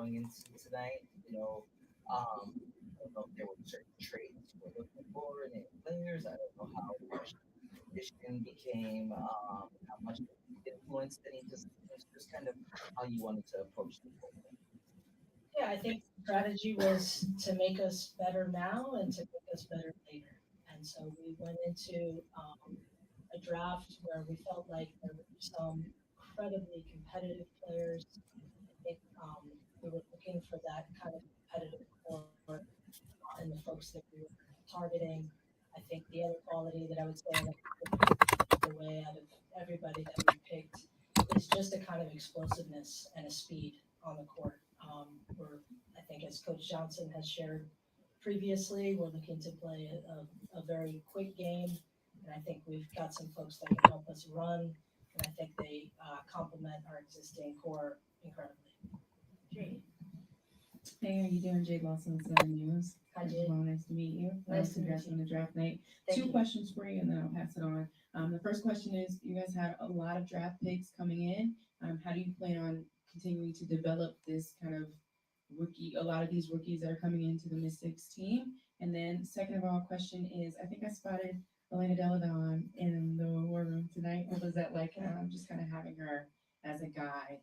going into tonight? I don't know if there were certain traits you were looking for in players. I don't know how much competition became, how much it influenced any decisions, just kind of how you wanted to approach the whole thing. Yeah, I think the strategy was to make us better now and to make us better later. And so we went into a draft where we felt like there were some incredibly competitive players. I think we were looking for that kind of competitive core in the folks that we were targeting. I think the other quality that I would say that the way out of everybody that we picked is just a kind of explosiveness and a speed on the court. We're, I think, as Coach Johnson has shared previously, we're looking to play a very quick game, and I think we've got some folks that can help us run, and I think they complement our existing core incredibly. Great. Hey, how you doing? Jade Lawson, 7 News. Hi, Jade. Well, nice to meet you. Nice to meet Congrats you. on the draft night. Thank Two you. questions for you, and then I'll pass it on. The first question is, you guys had a lot of draft picks coming in. How do you plan on continuing to develop this kind of rookie, a lot of these rookies that are coming into the Mystics team? And then second of all, question is, I think I spotted Elena Deladon in the war room tonight. What was that like? Just kind of having her as a guide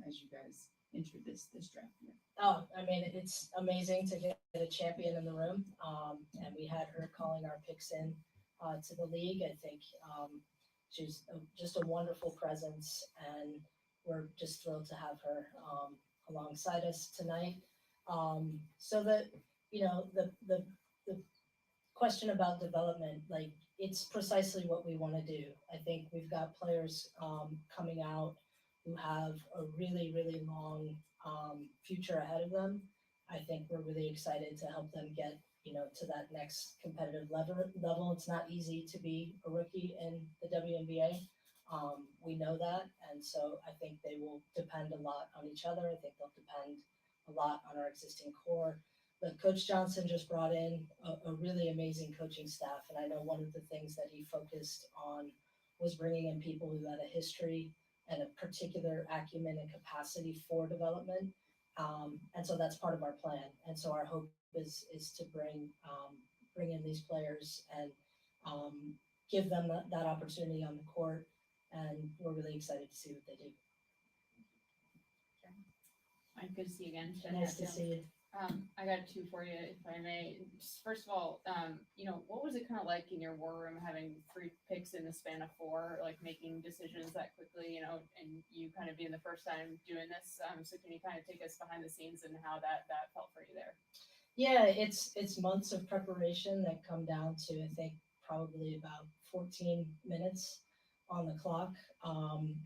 as you guys enter this draft year. Oh, I mean, it's amazing to get a champion in the room. And we had her calling our picks in to the league. I think just a wonderful presence, and we're just thrilled to have her alongside us tonight. So that, the question about development, like, it's precisely what we want to do. I think we've got players coming out who have a really, really long future ahead of them. I think we're really excited to help them get, to that next competitive level. It's not easy to be a rookie in the WNBA. We know that, and so I think they will depend a lot on each other. I think they'll depend a lot on our existing core. But Coach Johnson just brought in a really amazing coaching staff, and I know one of the things that he focused on was bringing in people who had a history and a particular acumen and capacity for development. And so that's part of our plan. And so our hope is to bring in these players and give them that opportunity on the court. And we're really excited to see what they do. Good to see you again. Jen Nice to Hatfield. see you. I got two for you, if I may. Just first of all, what was it kind of like in your war room having 3 picks in the span of 4, like making decisions that quickly, and you kind of being the first time doing this? So can you kind of take us behind the scenes and how that felt for you there? Yeah, it's months of preparation that come down to, I think, probably about 14 minutes on the clock.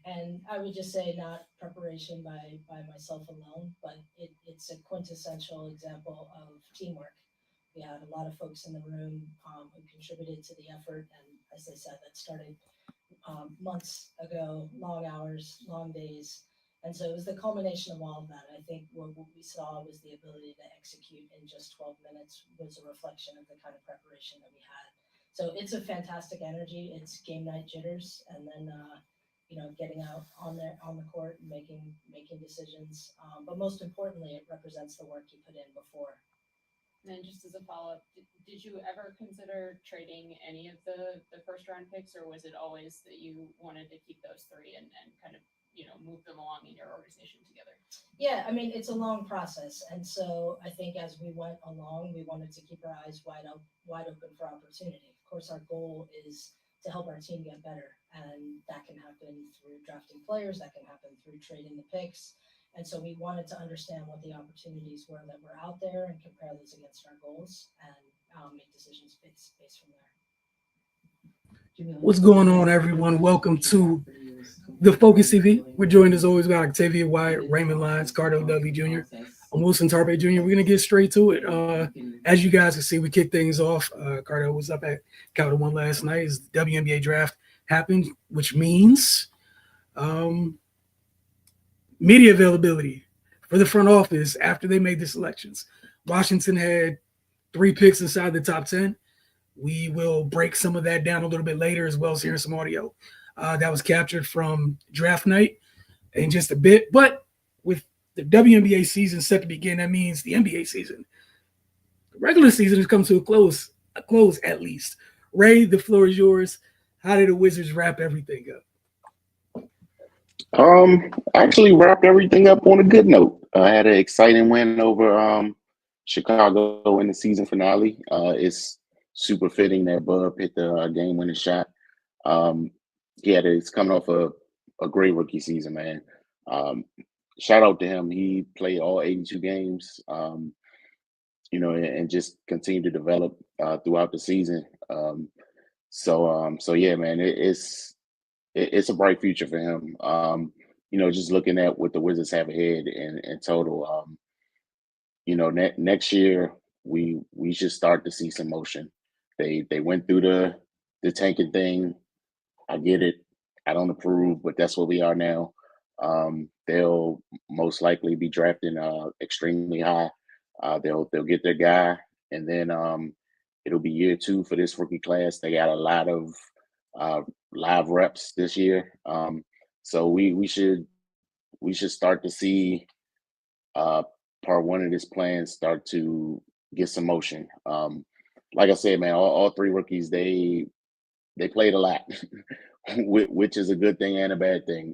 And I would just say not preparation by myself alone, but it's a quintessential example of teamwork. We had a lot of folks in the room who contributed to the effort. And as I said, that started months ago, long hours, long days. And so it was the culmination of all of that. I think what we saw was the ability to execute in just 12 minutes was a reflection of the kind of preparation that we had. So it's a fantastic energy. It's game night jitters, and then getting out on the court and making decisions. But most importantly, it represents the work you put in before. And then just as a follow-up, did you ever consider trading any of the first round picks, or was it always that you wanted to keep those 3 and kind of move them along in your organization together? Yeah, I mean, it's a long process. And so I think as we went along, we wanted to keep our eyes wide open for opportunity. Of course, our goal is to help our team get better. And that can happen through drafting players, that can happen through trading the picks. And so we wanted to understand what the opportunities were that were out there and compare those against our goals and make decisions based from there. What's going on, everyone? Welcome to the Focus TV. We're joined as always by Octavia Wyatt, Raymond Lyons, Cardo Dudley Jr. I'm Wilson Tarpe Jr. We're going to get straight to it. As you guys can see, we kicked things off. Cardo was up at Capital One last night as the WNBA draft happened, which means media availability for the front office after they made the selections. Washington had 3 picks inside the top 10. We will break some of that down a little bit later, as well as hearing some audio that was captured from draft night in just a bit. But with The WNBA season is set to begin. That means the NBA season. The regular season has come to a close at least. Ray, the floor is yours. How did the Wizards wrap everything up? Actually wrapped everything up on a good note. I had an exciting win over Chicago in the season finale. It's super fitting that Bub hit the game-winning shot. Um, yeah, it's coming off a great rookie season, man. Um, Shout out to him. He played all 82 games, and just continued to develop throughout the season. So yeah, man, it's a bright future for him. Just looking at what the Wizards have ahead in total, next year we should start to see some motion. They went through the tanking thing. I get it. I don't approve, but that's what we are now. They'll most likely be drafting extremely high. They'll get their guy, and then it'll be year two for this rookie class. They got a lot of uh, live reps this year, so we should start to see uh, part one of this plan start to get some motion. Like I said, man, all three rookies they played a lot, which is a good thing and a bad thing.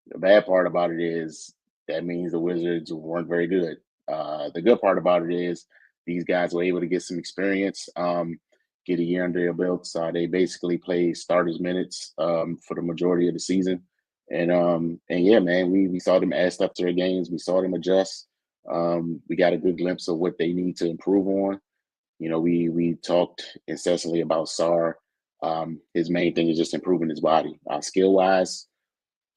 The bad part about it is that means the Wizards weren't very good. The good part about it is these guys were able to get some experience, get a year under their belts. They basically played starters minutes for the majority of the season, and yeah, man, we saw them add stuff to their games. We saw them adjust. We got a good glimpse of what they need to improve on. We talked incessantly about Sar. His main thing is just improving his body. Skill wise,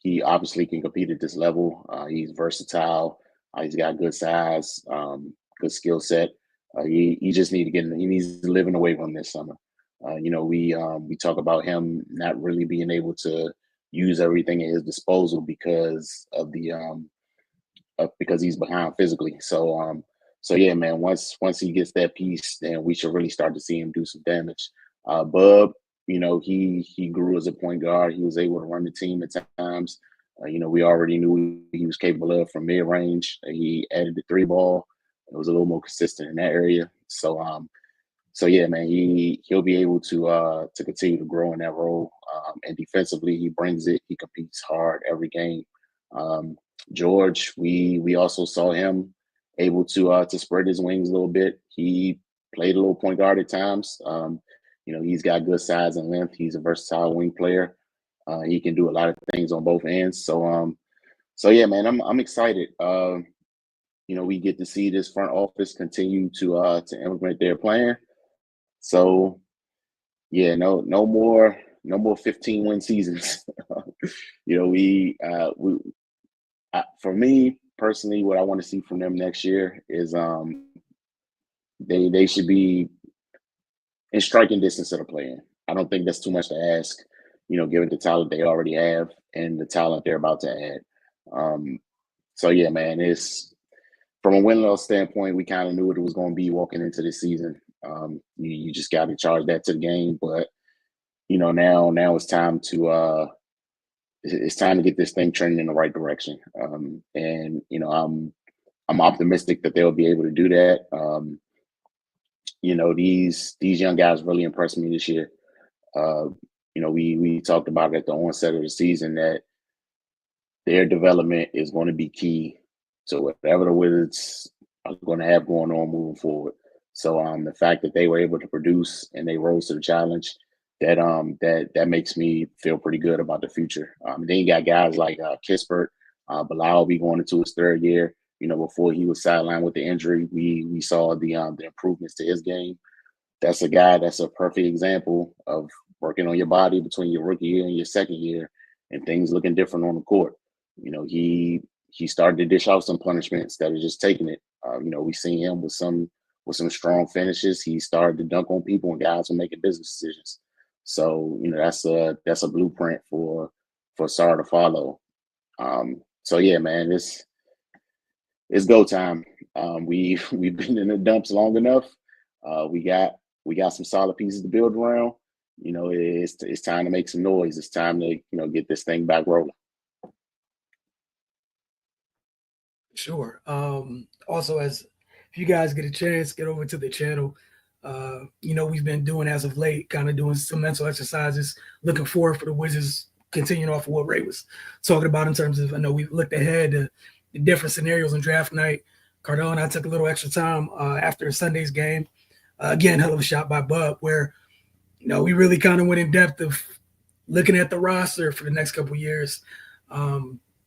he obviously can compete at this level. He's versatile. He's got good size, good skill set. He just need to get in. He needs to live in the weight room this summer. We talk about him not really being able to use everything at his disposal because he's behind physically. So yeah, man. Once he gets that piece, then we should really start to see him do some damage. Bub, he grew as a point guard. He was able to run the team at times. We already knew he was capable of from mid range. He added the three ball. It was a little more consistent in that area. So yeah, man, he'll be able to continue to grow in that role. And defensively, he brings it. He competes hard every game. George, we also saw him able to spread his wings a little bit. He played a little point guard at times. He's got good size and length. He's a versatile wing player. He can do a lot of things on both ends. So yeah, man, I'm excited. We get to see this front office continue to implement their plan. So yeah, no more 15-win seasons. For me personally, what I want to see from them next year is they should be in striking distance of the play-in. I don't think that's too much to ask, given the talent they already have and the talent they're about to add. So yeah, man, it's from a win-loss standpoint, we kind of knew what it was going to be walking into this season. You just got to charge that to the game, but now it's time to get this thing trending in the right direction. And I'm optimistic that they'll be able to do that. These young guys really impressed me this year. We talked about it at the onset of the season that their development is going to be key to whatever the Wizards are going to have going on moving forward. So the fact that they were able to produce and they rose to the challenge, that makes me feel pretty good about the future. Then you got guys like Kispert. Bilal will be going into his third year. Before he was sidelined with the injury, we saw the improvements to his game. That's a guy that's a perfect example of working on your body between your rookie year and your second year, and things looking different on the court. He started to dish out some punishment instead of just taking it. We seen him with some strong finishes. He started to dunk on people, and guys were making business decisions. So that's a blueprint for Sar to follow. So yeah, man, it's go time. We've been in the dumps long enough. We got some solid pieces to build around. It's time to make some noise. It's time to get this thing back rolling. sure. Also, as if you guys get a chance, get over to the channel. We've been doing as of late, kind of doing some mental exercises, looking forward for the Wizards, continuing off of what Ray was talking about in terms of, I know we've looked ahead to the different scenarios on draft night. Cardell and I took a little extra time after Sunday's game. Again, hell of a shot by Bub, where, we really kind of went in depth of looking at the roster for the next couple of years,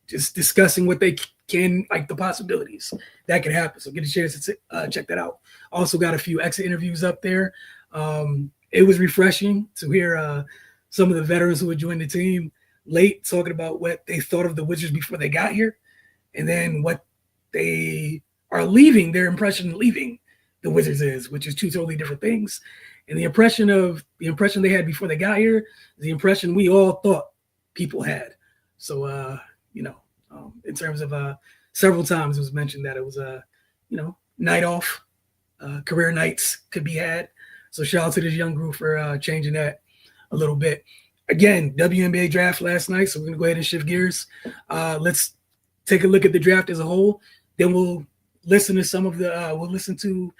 just discussing what they can, like the possibilities that could happen. So get a chance to check that out. Also got a few exit interviews up there. It was refreshing to hear some of the veterans who had joined the team late talking about what they thought of the Wizards before they got here, and then what they are leaving, their impression of leaving the Wizards is, which is two totally different things. And the impression they had before they got here is the impression we all thought people had. So, in terms of several times it was mentioned that it was a, night off, career nights could be had. So shout out to this young group for changing that a little bit. Again, WNBA draft last night, so we're going to go ahead and shift gears. Let's take a look at the draft as a whole. Then we'll listen to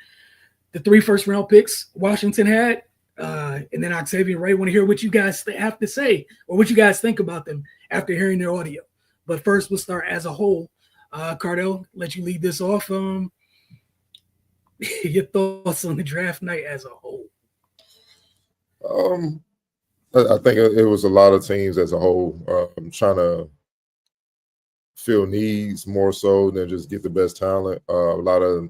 the 3 first-round picks Washington had. And then Octavia and Ray want to hear what you guys have to say or what you guys think about them after hearing their audio. But first, we'll start as a whole. Cardell, let you lead this off. Your thoughts on the draft night as a whole. I think it was a lot of teams as a whole trying to fill needs more so than just get the best talent. A lot of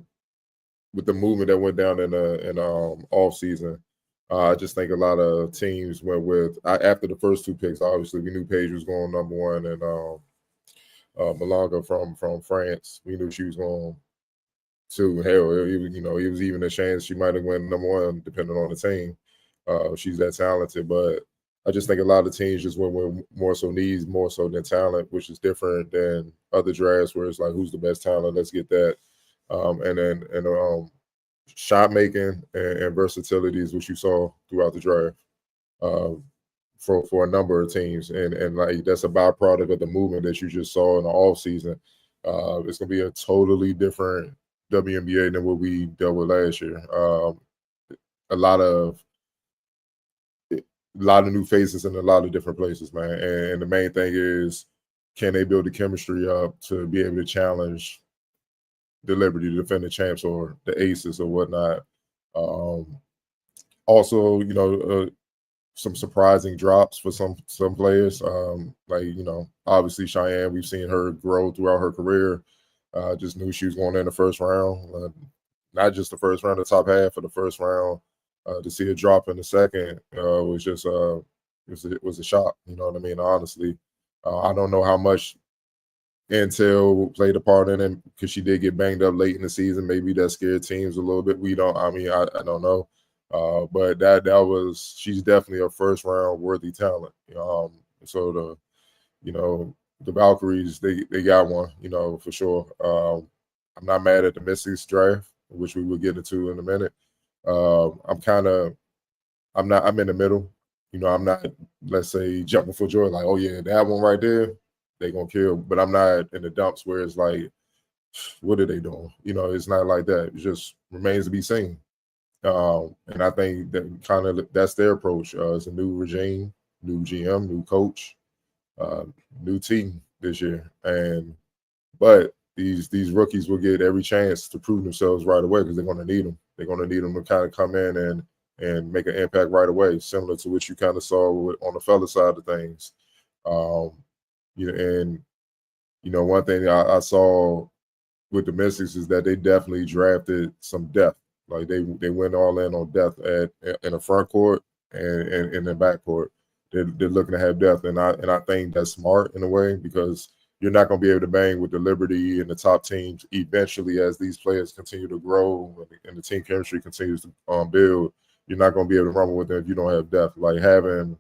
with the movement that went down in off season. I just think a lot of teams went with after the first 2 picks. Obviously, we knew Paige was going number 1, and Malanga from France. We knew she was going 2. Hell, it was even a chance she might have went number 1, depending on the team. She's that talented, but I just think a lot of teams just went with more so needs, more so than talent, which is different than other drafts where it's like, who's the best talent? Let's get that. Shot making and versatility is what you saw throughout the draft for a number of teams, and like that's a byproduct of the movement that you just saw in the off season. It's gonna be a totally different WNBA than what we dealt with last year. A lot of new faces in a lot of different places, man. And the main thing is, can they build the chemistry up to be able to challenge the Liberty, the defending champs, or the Aces or whatnot. Also, some surprising drops for some players. Obviously Cheyenne, we've seen her grow throughout her career. Just knew she was going in the first round, not just the first round, the top half of the first round. To see a drop in the second was just it was a shock. You know what I mean? Honestly, I don't know how much Intel played a part in it because she did get banged up late in the season. Maybe that scared teams a little bit. I don't know. But she's definitely a first round worthy talent. So the Valkyries, they got one, for sure. I'm not mad at the Mystics draft, which we will get into in a minute. I'm in the middle. I'm not, let's say, jumping for joy, like, oh yeah, that one right there, they gonna kill. But I'm not in the dumps where it's like, what are they doing? It's not like that. It just remains to be seen. And I think that that's their approach. It's a new regime, new GM, new coach, new team this year. But these rookies will get every chance to prove themselves right away because they're going to need them. They're going to need them to kind of come in and make an impact right away, similar to what you kind of saw on the fella side of things. One thing I saw with the Mystics is that they definitely drafted some depth. Like they went all in on depth in the front court and in the back court. They're looking to have depth, and I think that's smart in a way because you're not going to be able to bang with the Liberty and the top teams eventually as these players continue to grow and the team chemistry continues to build. You're not going to be able to rumble with them if you don't have depth. Like having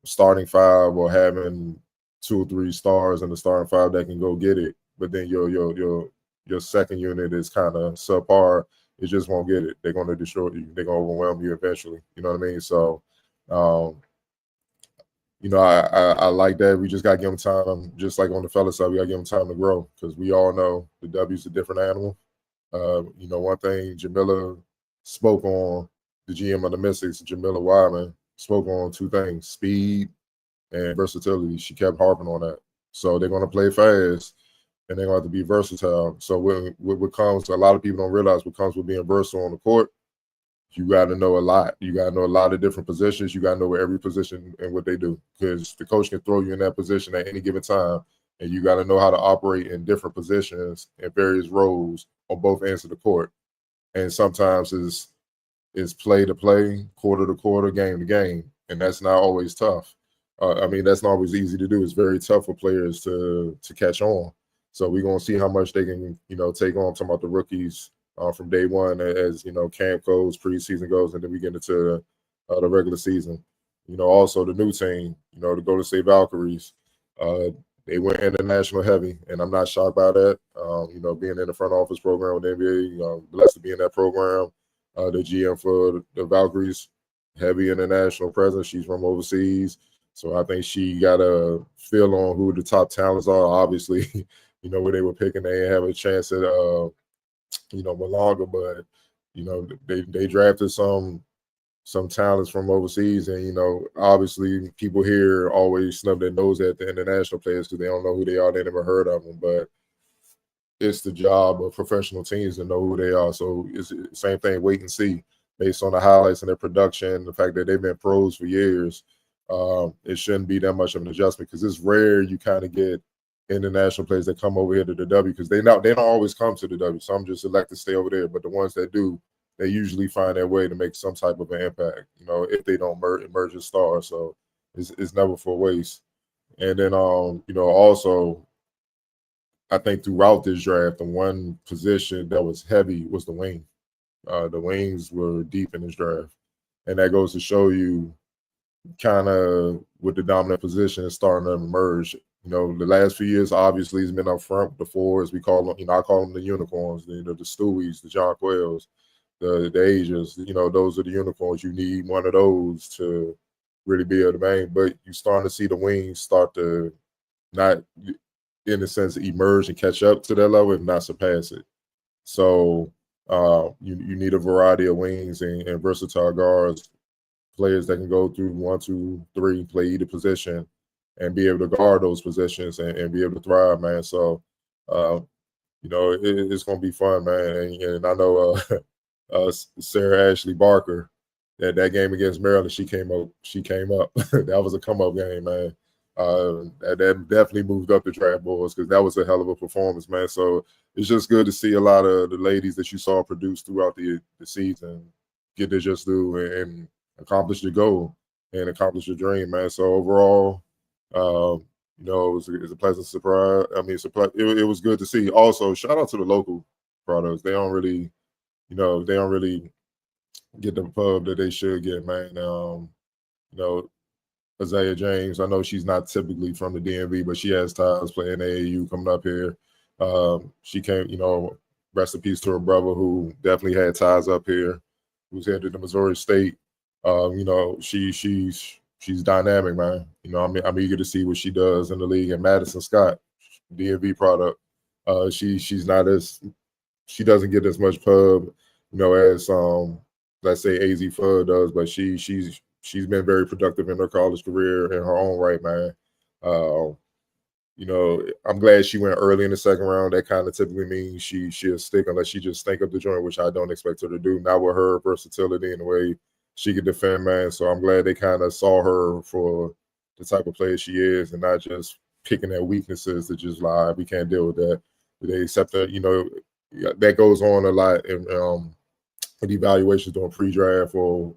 starting 5 or having 2 or 3 stars in the starting 5 that can go get it, but then your second unit is kind of subpar. It just won't get it. They're going to destroy you. They're going to overwhelm you eventually. You know what I mean? So, I like that. We just got to give them time, just like on the fella side, we got to give them time to grow because we all know the W's a different animal. One thing Jamila spoke on, the GM of the Mystics, Jamila Wyman, spoke on two things: speed and versatility. She kept harping on that. So they're going to play fast and they're going to have to be versatile. So what comes, a lot of people don't realize what comes with being versatile on the court. You got to know a lot. You got to know a lot of different positions. You got to know every position and what they do because the coach can throw you in that position at any given time. And you got to know how to operate in different positions and various roles on both ends of the court. And sometimes it's play to play, quarter to quarter, game to game. And that's not always tough. That's not always easy to do. It's very tough for players to catch on. So we're going to see how much they can, take on. I'm talking about the rookies from day one as, camp goes, preseason goes, and then we get into the regular season. Also the new team, the Golden State Valkyries, they went international heavy, and I'm not shocked by that. Being in the front office program with the NBA, blessed to be in that program. The GM for the Valkyries, heavy international presence. She's from overseas. So I think she got a feel on who the top talents are. Obviously, where they were picking, they didn't have a chance at, Malonga, but, they drafted some talents from overseas. And, obviously people here always snub their nose at the international players because they don't know who they are. They never heard of them. But it's the job of professional teams to know who they are. So it's the same thing, wait and see. Based on the highlights and their production, the fact that they've been pros for years, it shouldn't be that much of an adjustment because it's rare you kind of get international players that come over here to the W because they don't always come to the W. Some just elect to stay over there, but the ones that do, they usually find their way to make some type of an impact, if they don't emerge as stars. So it's never for waste. And then, also, I think throughout this draft, the one position that was heavy was the wing. The wings were deep in this draft. And that goes to show you kind of with the dominant position is starting to emerge. The last few years, obviously, has been up front with the fours. We call them, I call them the unicorns, the Stewies, the John Quayles, the Asians. Those are the unicorns. You need one of those to really be able to bang. But you're starting to see the wings start to not, in a sense, emerge and catch up to that level, if not surpass it. So you need a variety of wings and versatile guards, players that can go through 1, 2, 3, play either position, and be able to guard those positions and be able to thrive, man. So, it's going to be fun, man. And I know Sarah Ashley Barker, that game against Maryland, she came up. That was a come-up game, man. That definitely moved up the draft boards because that was a hell of a performance, man. So it's just good to see a lot of the ladies that you saw produce throughout the season get their just due and accomplish the goal and accomplish the dream, man. So overall, it was a pleasant surprise. It was good to see. Also, shout out to the local products. They don't really get the pub that they should get, man. Isaiah James, I know she's not typically from the DMV, but she has ties playing AAU coming up here. She came, rest in peace to her brother who definitely had ties up here, who's headed to Missouri State. She's dynamic, man. I'm eager to see what she does in the league. And Madison Scott, DMV product, she doesn't get as much pub, as let's say AZ Fudd does, but she's been very productive in her college career in her own right, man. I'm glad she went early in the second round. That kind of typically means she'll stick unless she just stink up the joint, which I don't expect her to do. Not with her versatility and the way she could defend, man. So I'm glad they kind of saw her for the type of player she is and not just picking at weaknesses to just lie. We can't deal with that. They accept that, that goes on a lot in evaluations during pre-draft or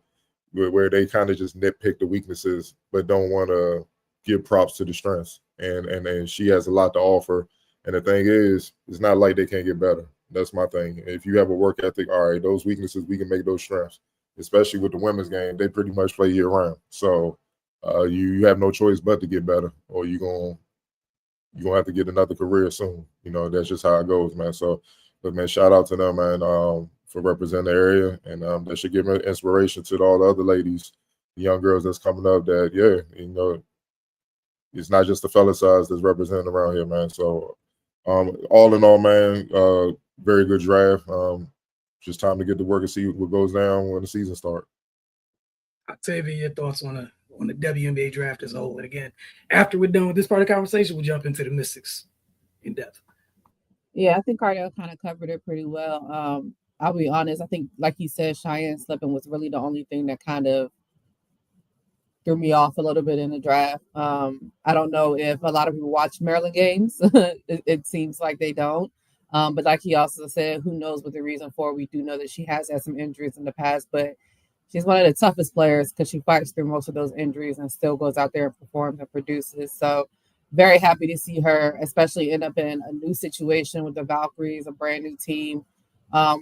where they kind of just nitpick the weaknesses but don't want to give props to the strengths. And she has a lot to offer. And the thing is, it's not like they can't get better. That's my thing. If you have a work ethic, all right, those weaknesses, we can make those strengths. Especially with the women's game, they pretty much play year round. So you have no choice but to get better, or you're gonna have to get another career soon. That's just how it goes, man. So, but man, shout out to them, man, for representing the area, and that should give inspiration to all the other ladies, the young girls that's coming up. That it's not just the fella size that's represented around here, man. So all in all, man, very good draft. Just time to get to work and see what goes down when the season starts. Octavia, your thoughts on the WNBA draft as a whole. And again, after we're done with this part of the conversation, we'll jump into the Mystics in depth. Yeah, I think Cardell kind of covered it pretty well. I'll be honest. I think, like he said, Cheyenne slipping was really the only thing that kind of threw me off a little bit in the draft. I don't know if a lot of people watch Maryland games. It seems like they don't. But like he also said, who knows what the reason for. We do know that she has had some injuries in the past, but she's one of the toughest players because she fights through most of those injuries and still goes out there and performs and produces. So very happy to see her, especially end up in a new situation with the Valkyries, a brand new team,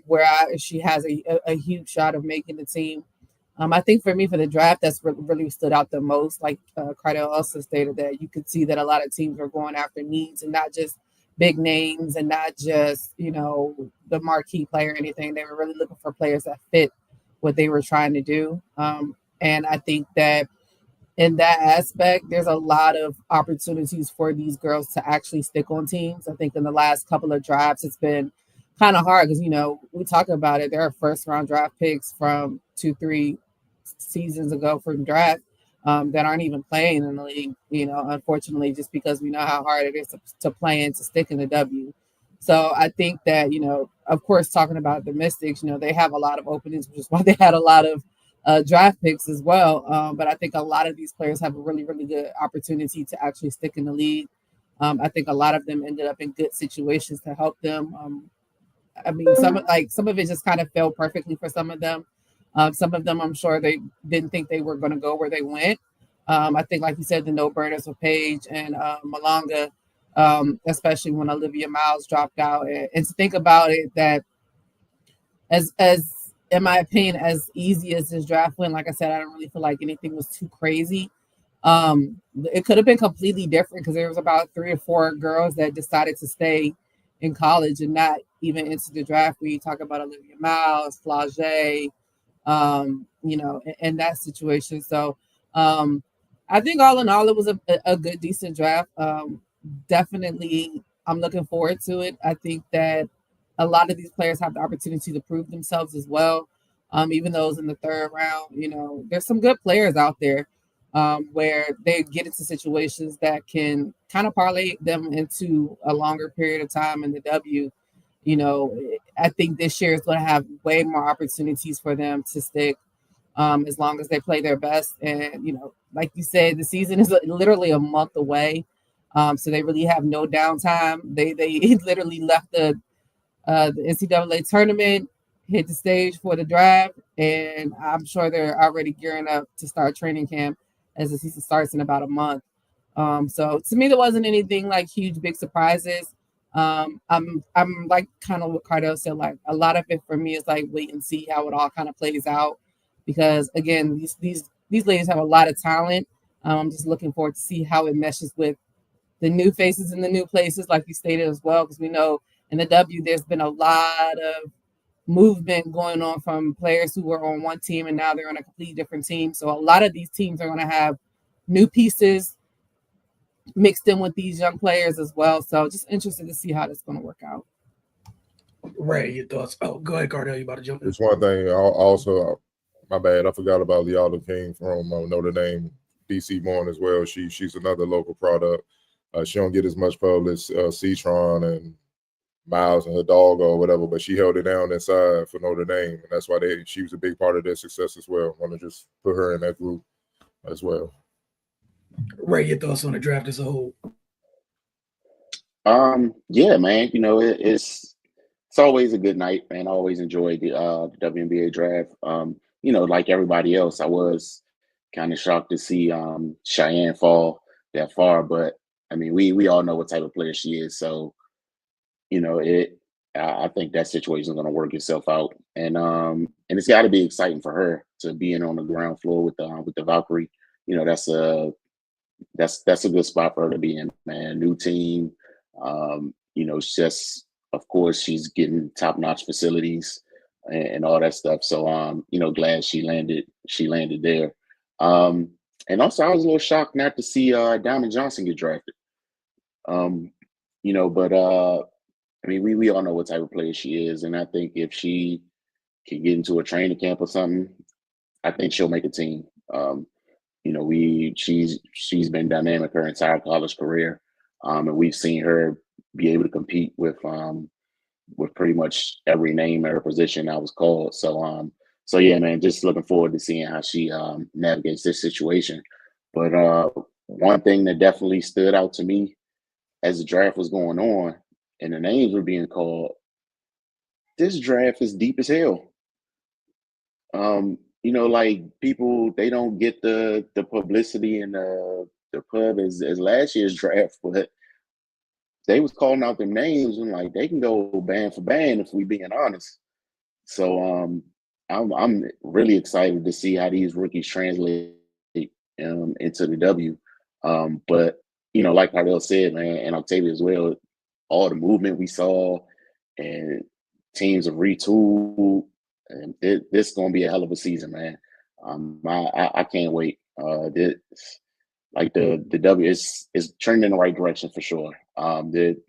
where she has a huge shot of making the team. I think for me, for the draft, that's really stood out the most. Like Cardell also stated, that you could see that a lot of teams are going after needs and not just big names and not just, the marquee player or anything. They were really looking for players that fit what they were trying to do. And I think that in that aspect, there's a lot of opportunities for these girls to actually stick on teams. I think in the last couple of drafts, it's been kind of hard because, we talk about it. There are first round draft picks from 2-3 seasons ago from draft that aren't even playing in the league, unfortunately, just because we know how hard it is to play and to stick in the W. So I think that, of course, talking about the Mystics, they have a lot of openings, which is why they had a lot of draft picks as well. But I think a lot of these players have a really, really good opportunity to actually stick in the league. I think a lot of them ended up in good situations to help them. Some of it just kind of fell perfectly for some of them. Some of them, I'm sure they didn't think they were going to go where they went. I think, like you said, the no-burners with Paige and Malonga, especially when Olivia Miles dropped out. And to think about it, that as in my opinion, as easy as this draft went, like I said, I don't really feel like anything was too crazy. It could have been completely different because there was about 3 or 4 girls that decided to stay in college and not even into the draft. We talk about Olivia Miles, Flage, in that situation. So I think all in all, it was a good, decent draft. Definitely, I'm looking forward to it. I think that a lot of these players have the opportunity to prove themselves as well. Even those in the third round, there's some good players out there where they get into situations that can kind of parlay them into a longer period of time in the W. I think this year is going to have way more opportunities for them to stick as long as they play their best. And, like you said, the season is literally a month away. So they really have no downtime. They literally left the NCAA tournament, hit the stage for the draft, and I'm sure they're already gearing up to start training camp as the season starts in about a month. So to me, there wasn't anything like huge, big surprises. I'm like kind of what Cardell said, like a lot of it for me is like wait and see how it all kind of plays out, because again, these ladies have a lot of talent. I'm just looking forward to see how it meshes with the new faces in the new places, like you stated as well, because we know in the W there's been a lot of movement going on from players who were on one team and now they're on a completely different team. So a lot of these teams are going to have new pieces mixed in with these young players as well. So just interested to see how that's going to work out. Ray, your thoughts? Oh, go ahead, Cardell. You about to jump in? It's one thing. Also, my bad. I forgot about Leala King from Notre Dame, DC born as well. She's another local product. She don't get as much pub as Citron and Miles and her dog or whatever, but she held it down inside for Notre Dame, and that's why she was a big part of their success as well. I want to just put her in that group as well. Ray, your thoughts on the draft as a whole? Yeah, man. It's always a good night, man. I always enjoy the WNBA draft. Like everybody else, I was kind of shocked to see Cheyenne fall that far, but I mean, we all know what type of player she is, so I think that situation is going to work itself out, and it's got to be exciting for her to be in on the ground floor with the Valkyrie. That's a good spot for her to be in, man. New team, it's just, of course, she's getting top-notch facilities and all that stuff. So glad she landed there. And also, I was a little shocked not to see Diamond Johnson get drafted. Um, but I mean, we all know what type of player she is, and I think if she can get into a training camp or something, I think she'll make a team. She's been dynamic her entire college career, and we've seen her be able to compete with pretty much every name at her position I was called. So yeah, man, just looking forward to seeing how she navigates this situation. But one thing that definitely stood out to me as the draft was going on and the names were being called, this draft is deep as hell. Like people, they don't get the publicity and the pub as last year's draft, but they was calling out their names and like they can go band for band if we being honest. So I'm really excited to see how these rookies translate into the W. But like Cardell said, man, and Octavia as well, all the movement we saw and teams have retooled, and this is gonna be a hell of a season, man. I can't wait. The W is trending in the right direction for sure. The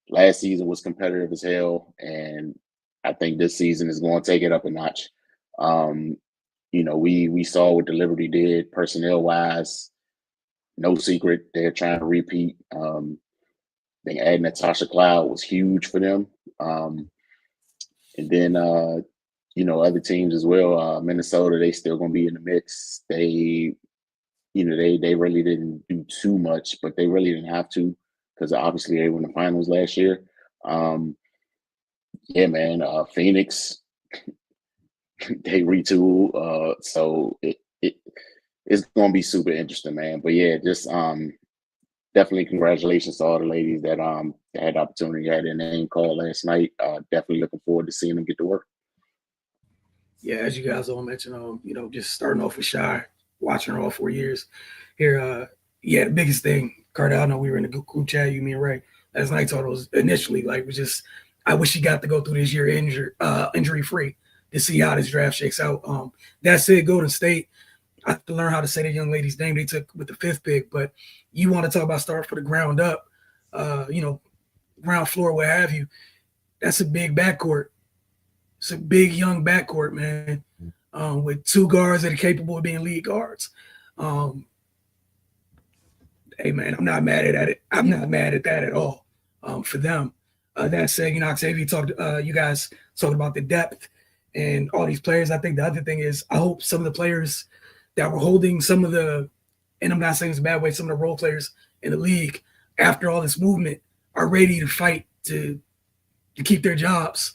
last season was competitive as hell, and I think this season is going to take it up a notch. We saw what the Liberty did personnel wise. No secret, they're trying to repeat. I think adding Natasha Cloud was huge for them. And then other teams as well. Minnesota, they still going to be in the mix. They really didn't do too much, but they really didn't have to because obviously they won the finals last year. Yeah, man. Phoenix, they retool. So it's gonna be super interesting, man. But yeah, just definitely congratulations to all the ladies that had the opportunity, had their name called last night. Definitely looking forward to seeing them get to work. Yeah, as you guys all mentioned, just starting off with Shy, watching her all 4 years here. Yeah, the biggest thing, Cardell, I know we were in a group chat, you, me, and Ray, last night. Told was initially was just I wish she got to go through this year injury free to see how this draft shakes out. That said, Golden State, I have to learn how to say the young lady's name they took with the 5th pick. But you want to talk about start for the ground up, ground floor, what have you. That's a big backcourt. It's a big young backcourt, man, with 2 guards that are capable of being lead guards. Hey, man, I'm not mad at it. I'm not mad at that at all for them. That said, Octavia you guys talked about the depth and all these players. I think the other thing is I hope some of the players that were holding some of the, and I'm not saying it's a bad way, some of the role players in the league after all this movement are ready to fight to keep their jobs.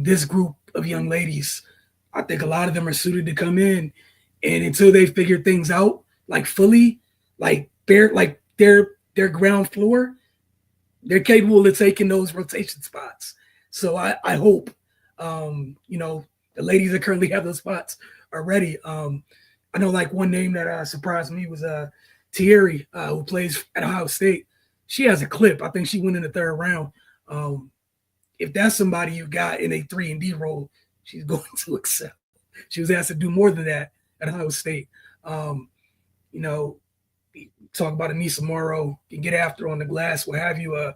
This group of young ladies, I think a lot of them are suited to come in, and until they figure things out, fully, their ground floor, they're capable of taking those rotation spots. So I hope, the ladies that currently have those spots are ready. I know one name that surprised me was Thierry, who plays at Ohio State. She has a clip. I think she went in the 3rd round. If that's somebody you got in a 3-and-D role, she's going to excel. She was asked to do more than that at Ohio State. Talk about Anissa Morrow, can get after on the glass, what have you.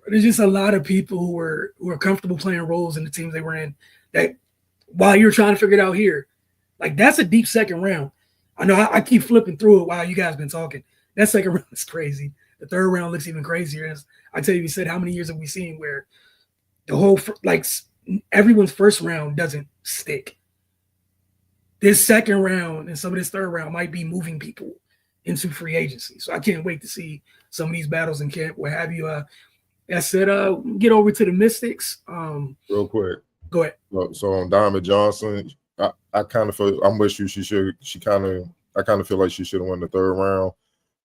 There's just a lot of people who are comfortable playing roles in the teams they were in that while you're trying to figure it out here, that's a deep 2nd round. I know I keep flipping through it while you guys been talking. That 2nd round is crazy. The 3rd round looks even crazier. As I tell you said, how many years have we seen where the whole, everyone's 1st round doesn't stick? This 2nd round and some of this 3rd round might be moving people into free agency. So I can't wait to see some of these battles in camp, what have you. That said, get over to the Mystics. Real quick. Go ahead. So on Diamond Johnson, I kind of feel I'm with you. I kind of feel like she should have won the 3rd round,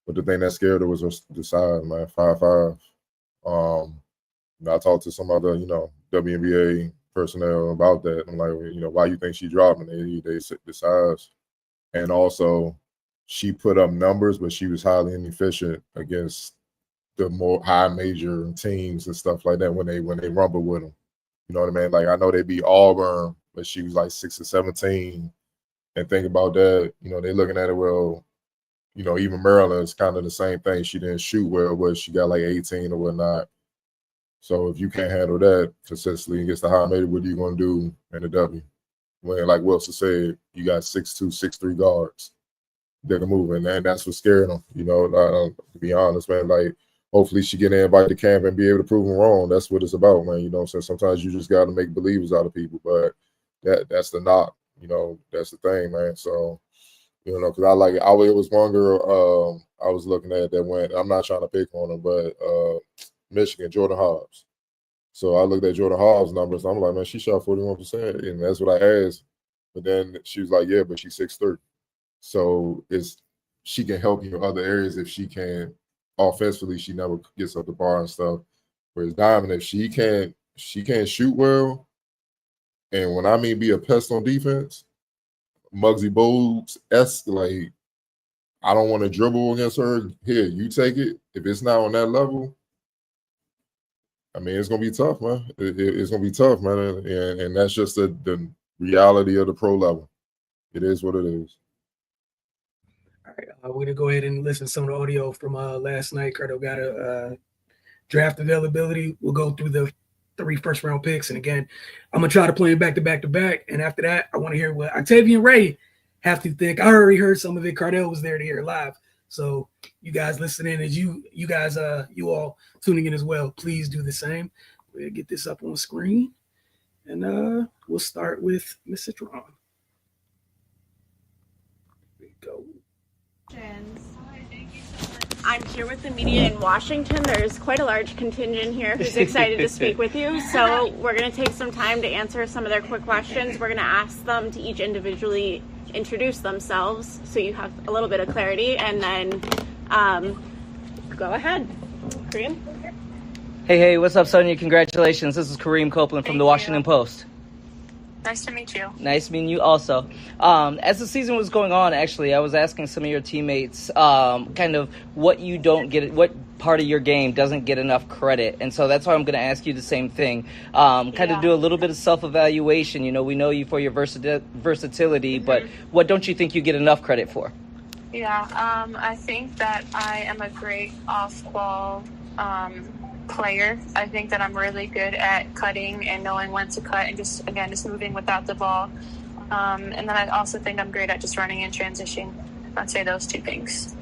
but the thing that scared her was the size, man. 5'5". I talked to some other, WNBA personnel about that. I'm like, why you think she dropped? And they said the size, and also she put up numbers, but she was highly inefficient against the more high major teams and stuff like that when they rumble with them. You know what I mean? I know they beat Auburn, but she was 6 or 17. And think about that, they're looking at it, well, even Maryland is kind of the same thing. She didn't shoot well, but she got like 18 or whatnot. So if you can't handle that consistently against the high major, what are you going to do in the W? When, like Wilson said, you got 6'2", 6'3" guards that can move, and that's what scared them. To be honest, man, like hopefully she get an invite to camp and be able to prove them wrong. That's what it's about, man. So sometimes you just got to make believers out of people, but that's the knock. That's the thing, man. So, because it was one girl I was looking at that went, I'm not trying to pick on her, but Michigan, Jordan Hobbs. So I looked at Jordan Hobbs' numbers. I'm like, man, she shot 41%. And that's what I asked. But then she was like, yeah, but she's 6'3". So she can help you in other areas if she can. Offensively, she never gets up the bar and stuff. Whereas Diamond, if she can't shoot well, and when I mean be a pest on defense, Muggsy Bogues-esque, like, I don't want to dribble against her. Here, you take it. If it's not on that level, I mean, it's gonna be tough, man. It's gonna be tough, man, and that's just the reality of the pro level. It is what it is. All right, we're gonna go ahead and listen to some of the audio from last night. Cardo got a draft availability. We'll go through the 3 first-round picks, and again, I'm gonna try to play them back to back to back. And after that, I want to hear what Octavia and Ray have to think. I already heard some of it. Cardell was there to hear it live. So you guys listening, as you guys, you all tuning in as well, please do the same. We'll get this up on screen, and we'll start with Miss Citron. There we go. I'm here with the media in Washington. There's quite a large contingent here who's excited to speak with you. So we're going to take some time to answer some of their quick questions. We're going to ask them to each individually introduce themselves so you have a little bit of clarity, and then go ahead. Kareem? Hey, what's up, Sonia? Congratulations. This is Kareem Copeland from the Washington Post. Nice to meet you. Nice meeting you also. As the season was going on, actually, I was asking some of your teammates kind of what part of your game doesn't get enough credit. And so that's why I'm going to ask you the same thing. Of do a little bit of self-evaluation. We know you for your versatility, but what don't you think you get enough credit for? Yeah, I think that I am a great off-ball player. I think that I'm really good at cutting and knowing when to cut and just moving without the ball. And then I also think I'm great at just running in transition. I'd say those 2 things.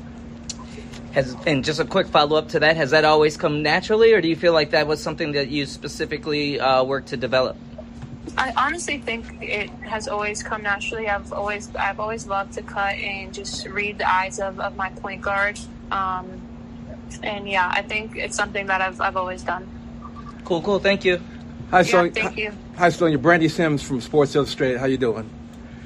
And just a quick follow-up to that, has that always come naturally, or do you feel like that was something that you specifically worked to develop? I honestly think it has always come naturally. I've always loved to cut and just read the eyes of my point guard. And yeah, I think it's something that I've always done. Cool. Thank you. Hi, Sonia. Thank you. Hi, Sonia. Brandy Sims from Sports Illustrated. How you doing?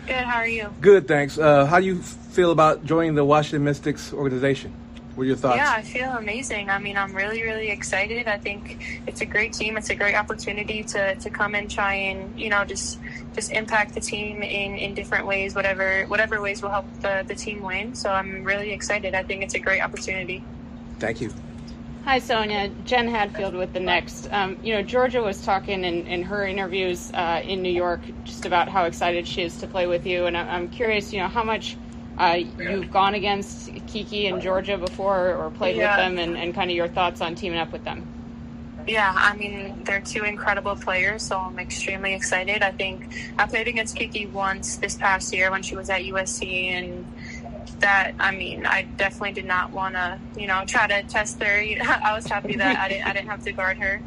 Good. How are you? Good, thanks. How do you feel about joining the Washington Mystics organization? What are your thoughts? Yeah, I feel amazing. I mean, I'm really, really excited. I think it's a great team. It's a great opportunity to come and try and, just impact the team in different ways, whatever ways will help the team win. So I'm really excited. I think it's a great opportunity. Thank you. Hi, Sonia. Jen Hadfield with the Next. Georgia was talking in her interviews in New York just about how excited she is to play with you. And I'm curious, how much you've gone against Kiki and Georgia before or played with them and kind of your thoughts on teaming up with them. Yeah, I mean, they're 2 incredible players, so I'm extremely excited. I think I played against Kiki once this past year when she was at USC, and I definitely did not want to, try to test her. I was happy that I didn't have to guard her.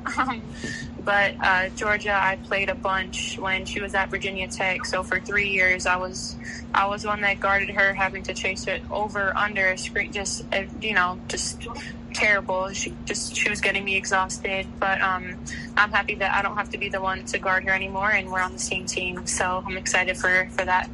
But Georgia, I played a bunch when she was at Virginia Tech. So for 3 years, I was one that guarded her, having to chase it over, under a screen, just terrible. She was getting me exhausted. But I'm happy that I don't have to be the one to guard her anymore, and we're on the same team. So I'm excited for that.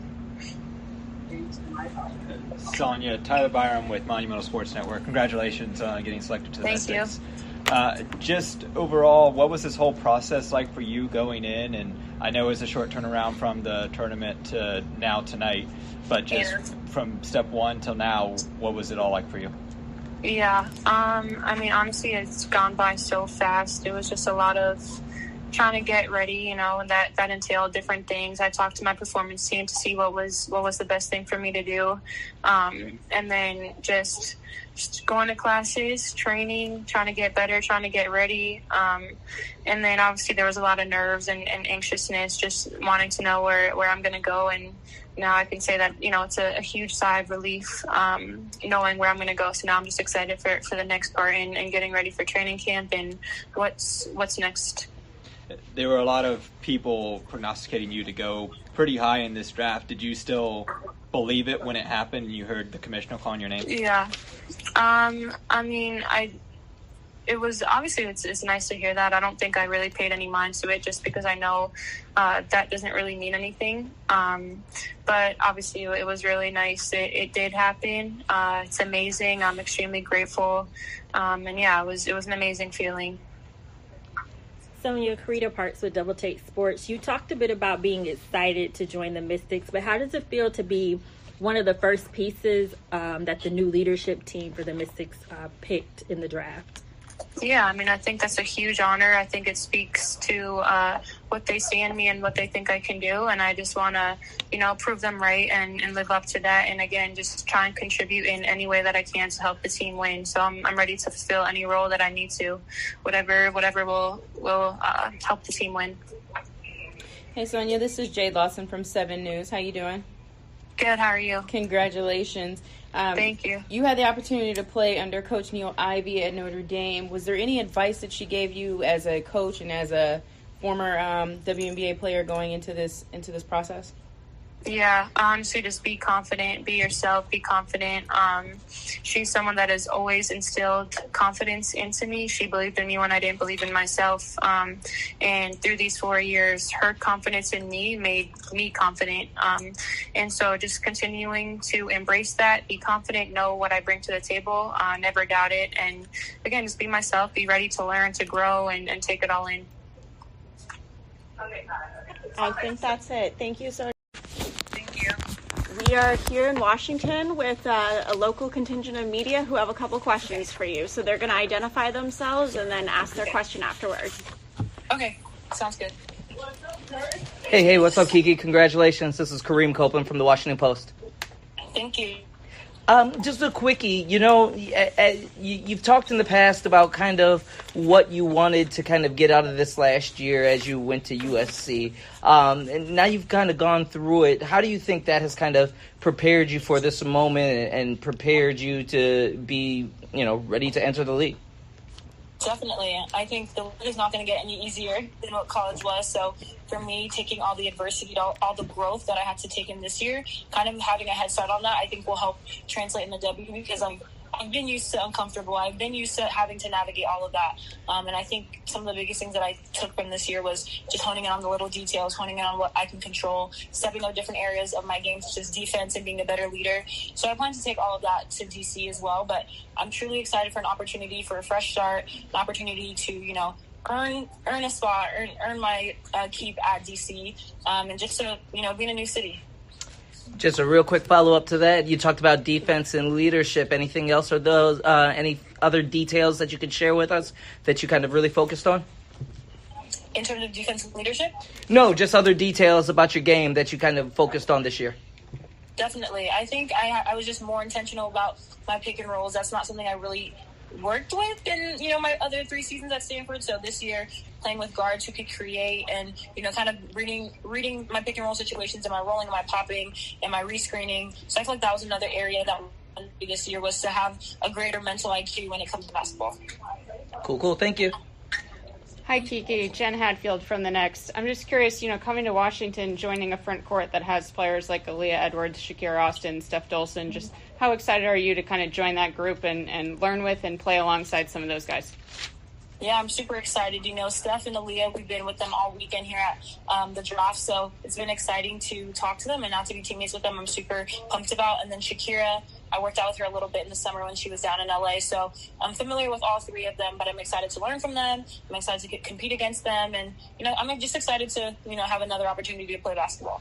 Sonia, Tyler Byram with Monumental Sports Network. Congratulations on getting selected to the Mystics. Thank you. Just overall, what was this whole process like for you going in? And I know it's a short turnaround from the tournament to now tonight, but just from step 1 till now, what was it all like for you? Yeah, honestly, it's gone by so fast. It was just a lot of trying to get ready, you know, and that entailed different things. I talked to my performance team to see what was the best thing for me to do. And then just going to classes, training, trying to get better, trying to get ready. And then obviously there was a lot of nerves and anxiousness, just wanting to know where I'm going to go. And now I can say that, you know, it's a huge sigh of relief, knowing where I'm going to go. So now I'm just excited for the next part and getting ready for training camp and what's next. There were a lot of people prognosticating you to go pretty high in this draft. Did you still believe it when it happened and you heard the commissioner calling your name? Yeah. I mean, it was obviously it's nice to hear that. I don't think I really paid any mind to it just because I know that doesn't really mean anything. But obviously it was really nice. It did happen. It's amazing. I'm extremely grateful. And yeah, it was an amazing feeling. Some of your career parts with DMV Sports, you talked a bit about being excited to join the Mystics, but how does it feel to be one of the first pieces that the new leadership team for the Mystics picked in the draft? Yeah, I mean, I think that's a huge honor. I think it speaks to what they see in me and what they think I can do. And I just want to, you know, prove them right and live up to that. And again, just try and contribute in any way that I can to help the team win. So I'm ready to fulfill any role that I need to, whatever will help the team win. Hey, Sonia, this is Jade Lawson from 7 News. How you doing? Good, how are you? Congratulations. Thank you. You had the opportunity to play under Coach Neil Ivey at Notre Dame. Was there any advice that she gave you as a coach and as a former WNBA player going into this process? Yeah, honestly, just be confident, be yourself, be confident. She's someone that has always instilled confidence into me. She believed in me when I didn't believe in myself. And through these 4 years, her confidence in me made me confident. And so just continuing to embrace that, be confident, know what I bring to the table, never doubt it. And again, just be myself, be ready to learn, to grow, and take it all in. I think that's it. Thank you so much. We are here in Washington with a local contingent of media who have a couple questions for you. So they're going to identify themselves and then ask their question afterwards. Okay, sounds good. Hey, what's up, Kiki? Congratulations. This is Kareem Copeland from the Washington Post. Thank you. Just a quickie, you know, you've talked in the past about kind of what you wanted to kind of get out of this last year as you went to USC. And now you've kind of gone through it. How do you think that has kind of prepared you for this moment and prepared you to be, you know, ready to enter the league? Definitely. I think the league is not going to get any easier than what college was. So for me, taking all the adversity, all the growth that I had to take in this year, kind of having a head start on that, I think will help translate in the W because I've been used to uncomfortable. I've been used to having to navigate all of that. And I think some of the biggest things that I took from this year was just honing in on the little details, honing in on what I can control, stepping up different areas of my game, such as defense and being a better leader. So I plan to take all of that to DC as well. But I'm truly excited for an opportunity for a fresh start, an opportunity to, you know, earn a spot, earn my keep at DC, and just to, you know, be in a new city. Just a real quick follow-up to that. You talked about defense and leadership. Anything else or those any other details that you could share with us that you kind of really focused on? In terms of defense and leadership? No, just other details about your game that you kind of focused on this year. Definitely. I think I was just more intentional about my pick and rolls. That's not something I really worked with in, you know, my other 3 seasons at Stanford. So this year, playing with guards who could create and, you know, kind of reading my pick and roll situations, and my rolling, and my popping, and my rescreening. So I feel like that was another area that this year was to have a greater mental IQ when it comes to basketball. Cool. Thank you. Hi, Kiki. Jen Hadfield from The Next. I'm just curious, you know, coming to Washington, joining a front court that has players like Aaliyah Edwards, Shakira Austin, Steph Dolson, just how excited are you to kind of join that group and learn with and play alongside some of those guys? Yeah, I'm super excited. You know, Steph and Aaliyah, we've been with them all weekend here at the draft, so it's been exciting to talk to them and not to be teammates with them. I'm super pumped about. And then Shakira, I worked out with her a little bit in the summer when she was down in LA, so I'm familiar with all 3 of them, but I'm excited to learn from them. I'm excited to compete against them, and, you know, I'm just excited to, you know, have another opportunity to play basketball.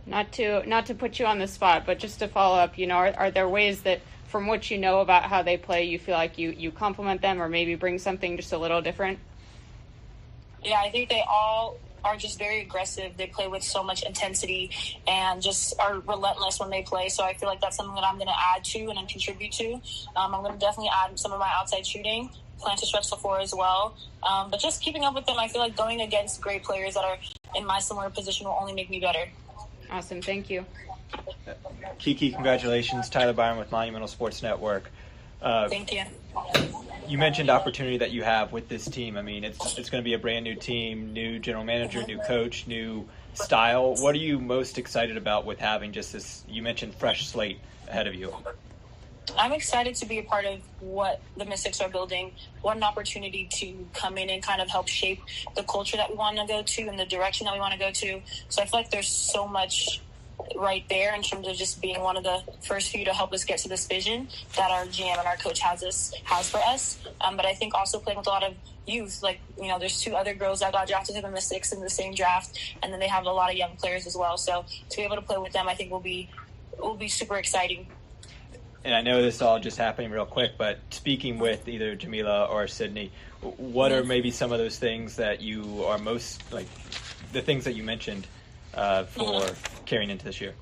Not to put you on the spot, but just to follow up, you know, are there ways that from what you know about how they play, you feel like you complement them or maybe bring something just a little different? Yeah, I think they all are just very aggressive. They play with so much intensity and just are relentless when they play. So I feel like that's something that I'm going to add to and contribute to. I'm going to definitely add some of my outside shooting, plan to stretch the floor as well. But just keeping up with them, I feel like going against great players that are in my similar position will only make me better. Awesome. Thank you. Kiki, congratulations. Tyler Byron with Monumental Sports Network. Thank you. You mentioned opportunity that you have with this team. I mean, it's going to be a brand new team, new general manager, new coach, new style. What are you most excited about with having just this, you mentioned, fresh slate ahead of you? I'm excited to be a part of what the Mystics are building. What an opportunity to come in and kind of help shape the culture that we want to go to and the direction that we want to go to. So I feel like there's so much right there in terms of just being one of the first few to help us get to this vision that our GM and our coach has for us. But I think also playing with a lot of youth, like, you know, there's 2 other girls that got drafted to the Mystics in the same draft, and then they have a lot of young players as well. So to be able to play with them, I think will be super exciting. And I know this is all just happening real quick, but speaking with either Jamila or Sydney, what are maybe some of those things that you are most, like, the things that you mentioned for carrying into this year?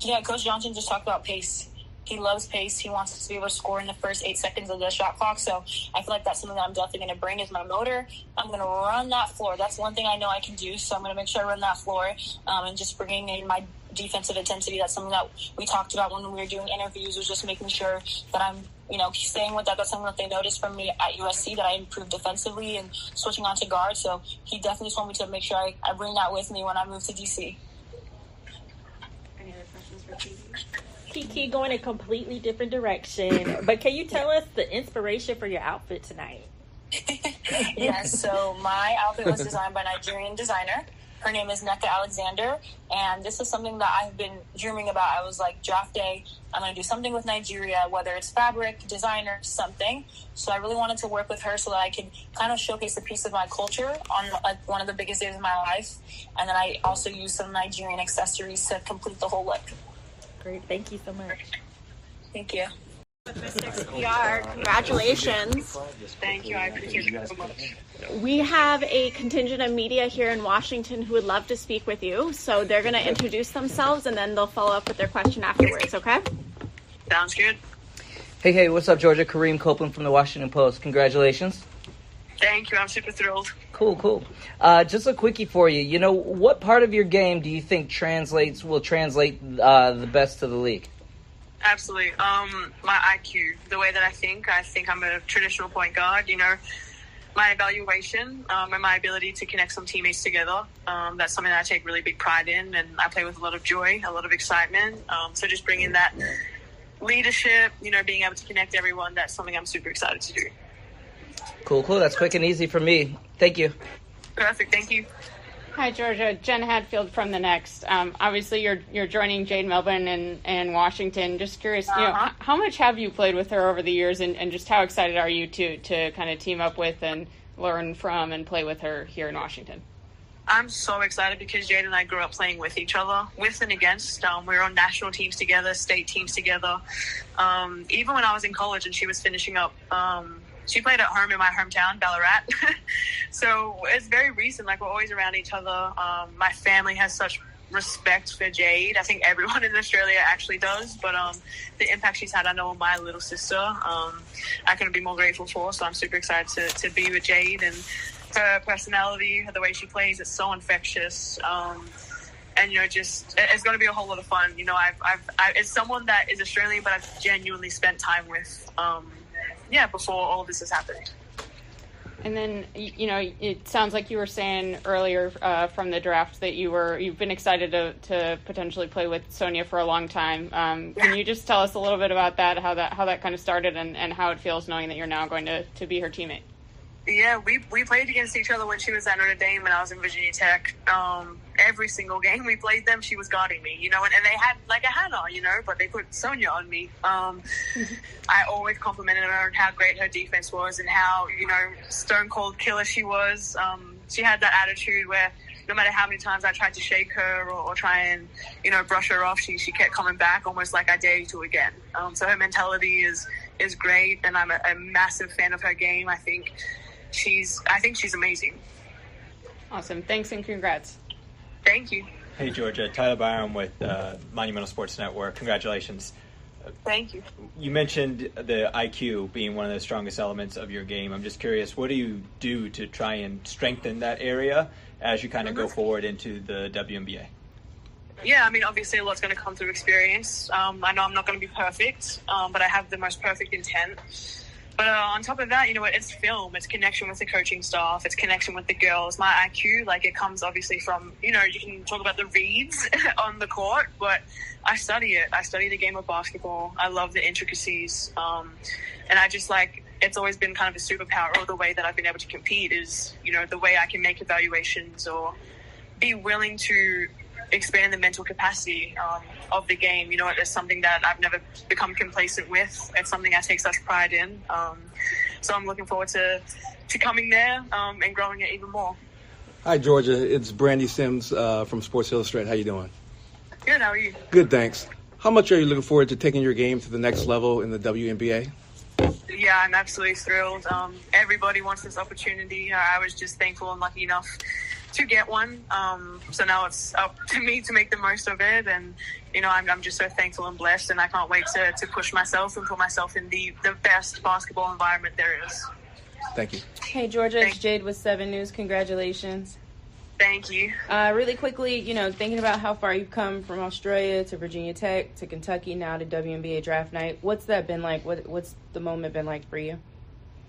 Yeah, Coach Johnson just talked about pace. He loves pace. He wants us to be able to score in the first 8 seconds of the shot clock. So I feel like that's something that I'm definitely going to bring is my motor. I'm going to run that floor. That's one thing I know I can do. So I'm going to make sure I run that floor and just bringing in my defensive intensity. That's something that we talked about when we were doing interviews, was just making sure that I'm, you know, staying with that. That's something that they noticed from me at USC, that I improved defensively and switching on to guard. So he definitely told me to make sure I bring that with me when I move to DC. Any other questions for Kiki? Kiki, going a completely different direction, but can you tell us the inspiration for your outfit tonight? Yes, so my outfit was designed by a Nigerian designer. Her name is Nneka Alexander, and this is something that I've been dreaming about. I was like, draft day, I'm going to do something with Nigeria, whether it's fabric, designer, something. So I really wanted to work with her so that I could kind of showcase a piece of my culture on like one of the biggest days of my life. And then I also used some Nigerian accessories to complete the whole look. Great. Thank you so much. Thank you. Mystics PR, congratulations. Thank you. I appreciate it so much. We have a contingent of media here in Washington who would love to speak with you. So they're going to introduce themselves and then they'll follow up with their question afterwards, okay? Sounds good. Hey, what's up, Georgia? Kareem Copeland from the Washington Post. Congratulations. Thank you. I'm super thrilled. Cool. Just a quickie for you. You know, what part of your game do you think will translate the best to the league? Absolutely. My IQ, the way that I think I'm a traditional point guard, you know, my evaluation and my ability to connect some teammates together. That's something that I take really big pride in, and I play with a lot of joy, a lot of excitement. So just bringing that leadership, you know, being able to connect everyone, that's something I'm super excited to do. Cool. That's quick and easy for me. Thank you. Perfect. Thank you. Hi, Georgia. Jen Hadfield from The Next. Obviously, you're joining Jade Melvin in Washington. Just curious, you know, how much have you played with her over the years, and just how excited are you to kind of team up with and learn from and play with her here in Washington? I'm so excited because Jade and I grew up playing with each other, with and against. We were on national teams together, state teams together. Even when I was in college and she was finishing up, she played at home in my hometown, Ballarat. So it's very recent. Like, we're always around each other. My family has such respect for Jade. I think everyone in Australia actually does. But the impact she's had, I know, on my little sister, I couldn't be more grateful for. So I'm super excited to be with Jade. And her personality, the way she plays, it's so infectious. And, you know, just, it's going to be a whole lot of fun. You know, it's someone that is Australian, but I've genuinely spent time with, before all of this has happened. And then, you know, it sounds like you were saying earlier from the draft that you've been excited to potentially play with Sonia for a long time. Can you just tell us a little bit about that, how that kind of started, and how it feels knowing that you're now going to be her teammate? Yeah, we played against each other when she was at Notre Dame and I was in Virginia Tech. Every single game we played them, she was guarding me, you know, and they had like a Hannah, you know, but they put Sonia on me. I always complimented her on how great her defense was and how, you know, stone cold killer she was. She had that attitude where no matter how many times I tried to shake her or try and, you know, brush her off, she kept coming back, almost like I dare you to again. So her mentality is great, and I'm a massive fan of her game. I think she's amazing. Awesome. Thanks and congrats. Thank you. Hey, Georgia. Tyler Byram with Monumental Sports Network. Congratulations. Thank you. You mentioned the IQ being one of the strongest elements of your game. I'm just curious, what do you do to try and strengthen that area as you kind of go forward into the WNBA? Yeah, I mean, obviously a lot's going to come through experience. I know I'm not going to be perfect, but I have the most perfect intent. But on top of that, it's film, it's connection with the coaching staff, it's connection with the girls. My IQ, it comes obviously from, you can talk about the reads on the court, but I study it. I study the game of basketball. I love the intricacies. And I just it's always been kind of a superpower, or the way that I've been able to compete is, the way I can make evaluations or be willing to expand the mental capacity of the game. It's something that I've never become complacent with. It's something I take such pride in. So I'm looking forward to coming there and growing it even more. Hi, Georgia. It's Brandy Sims from Sports Illustrated. How you doing? Good. How are you? Good, thanks. How much are you looking forward to taking your game to the next level in the WNBA? Yeah, I'm absolutely thrilled. Everybody wants this opportunity. I was just thankful and lucky enough to get one. So now it's up to me to make the most of it. And, I'm just so thankful and blessed, and I can't wait to push myself and put myself in the best basketball environment there is. Thank you. Hey, Georgia, it's Jade with 7 News. Congratulations. Thank you. Really quickly, thinking about how far you've come from Australia to Virginia Tech to Kentucky, now to WNBA draft night. What's that been like? What's the moment been like for you?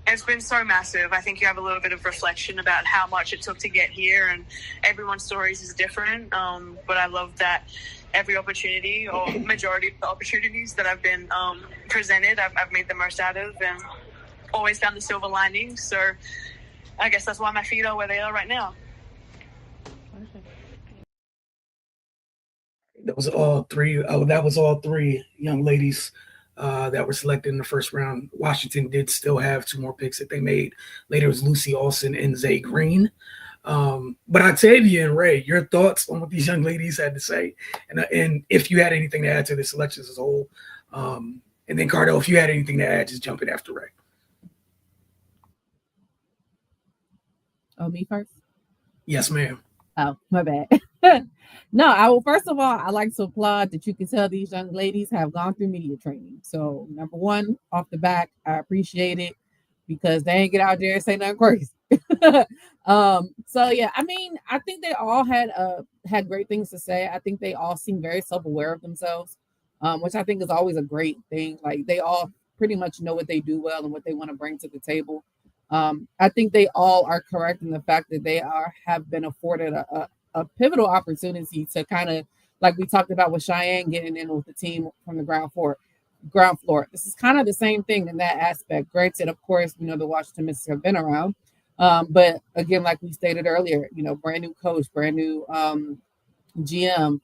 It's been so massive. I think you have a little bit of reflection about how much it took to get here, and everyone's stories is different. But I love that every opportunity, or majority of the opportunities that I've been presented, I've made the most out of, and always found the silver lining. So I guess that's why my feet are where they are right now. That was all three. That was all three young ladies that were selected in the first round. Washington did still have 2 more picks that they made. Later was Lucy Olsen and Zay Green. But Octavia and Ray, your thoughts on what these young ladies had to say, and if you had anything to add to the selections as a whole. And then Cardell, if you had anything to add, just jump in after Ray. Oh, me first? Yes, ma'am. Oh, my bad. No, I will. First of all, I like to applaud that you can tell these young ladies have gone through media training. So, number one, off the back, I appreciate it because they ain't get out there and say nothing crazy. So yeah, I mean, I think they all had great things to say. I think they all seem very self-aware of themselves, which I think is always a great thing. Like they all pretty much know what they do well and what they want to bring to the table. I think they all are correct in the fact that they have been afforded a pivotal opportunity to kind of, like we talked about with Cheyenne getting in with the team from the ground floor. This is kind of the same thing in that aspect. Granted, of course, the Washington Mystics have been around. But again, like we stated earlier, brand new coach, brand new GM,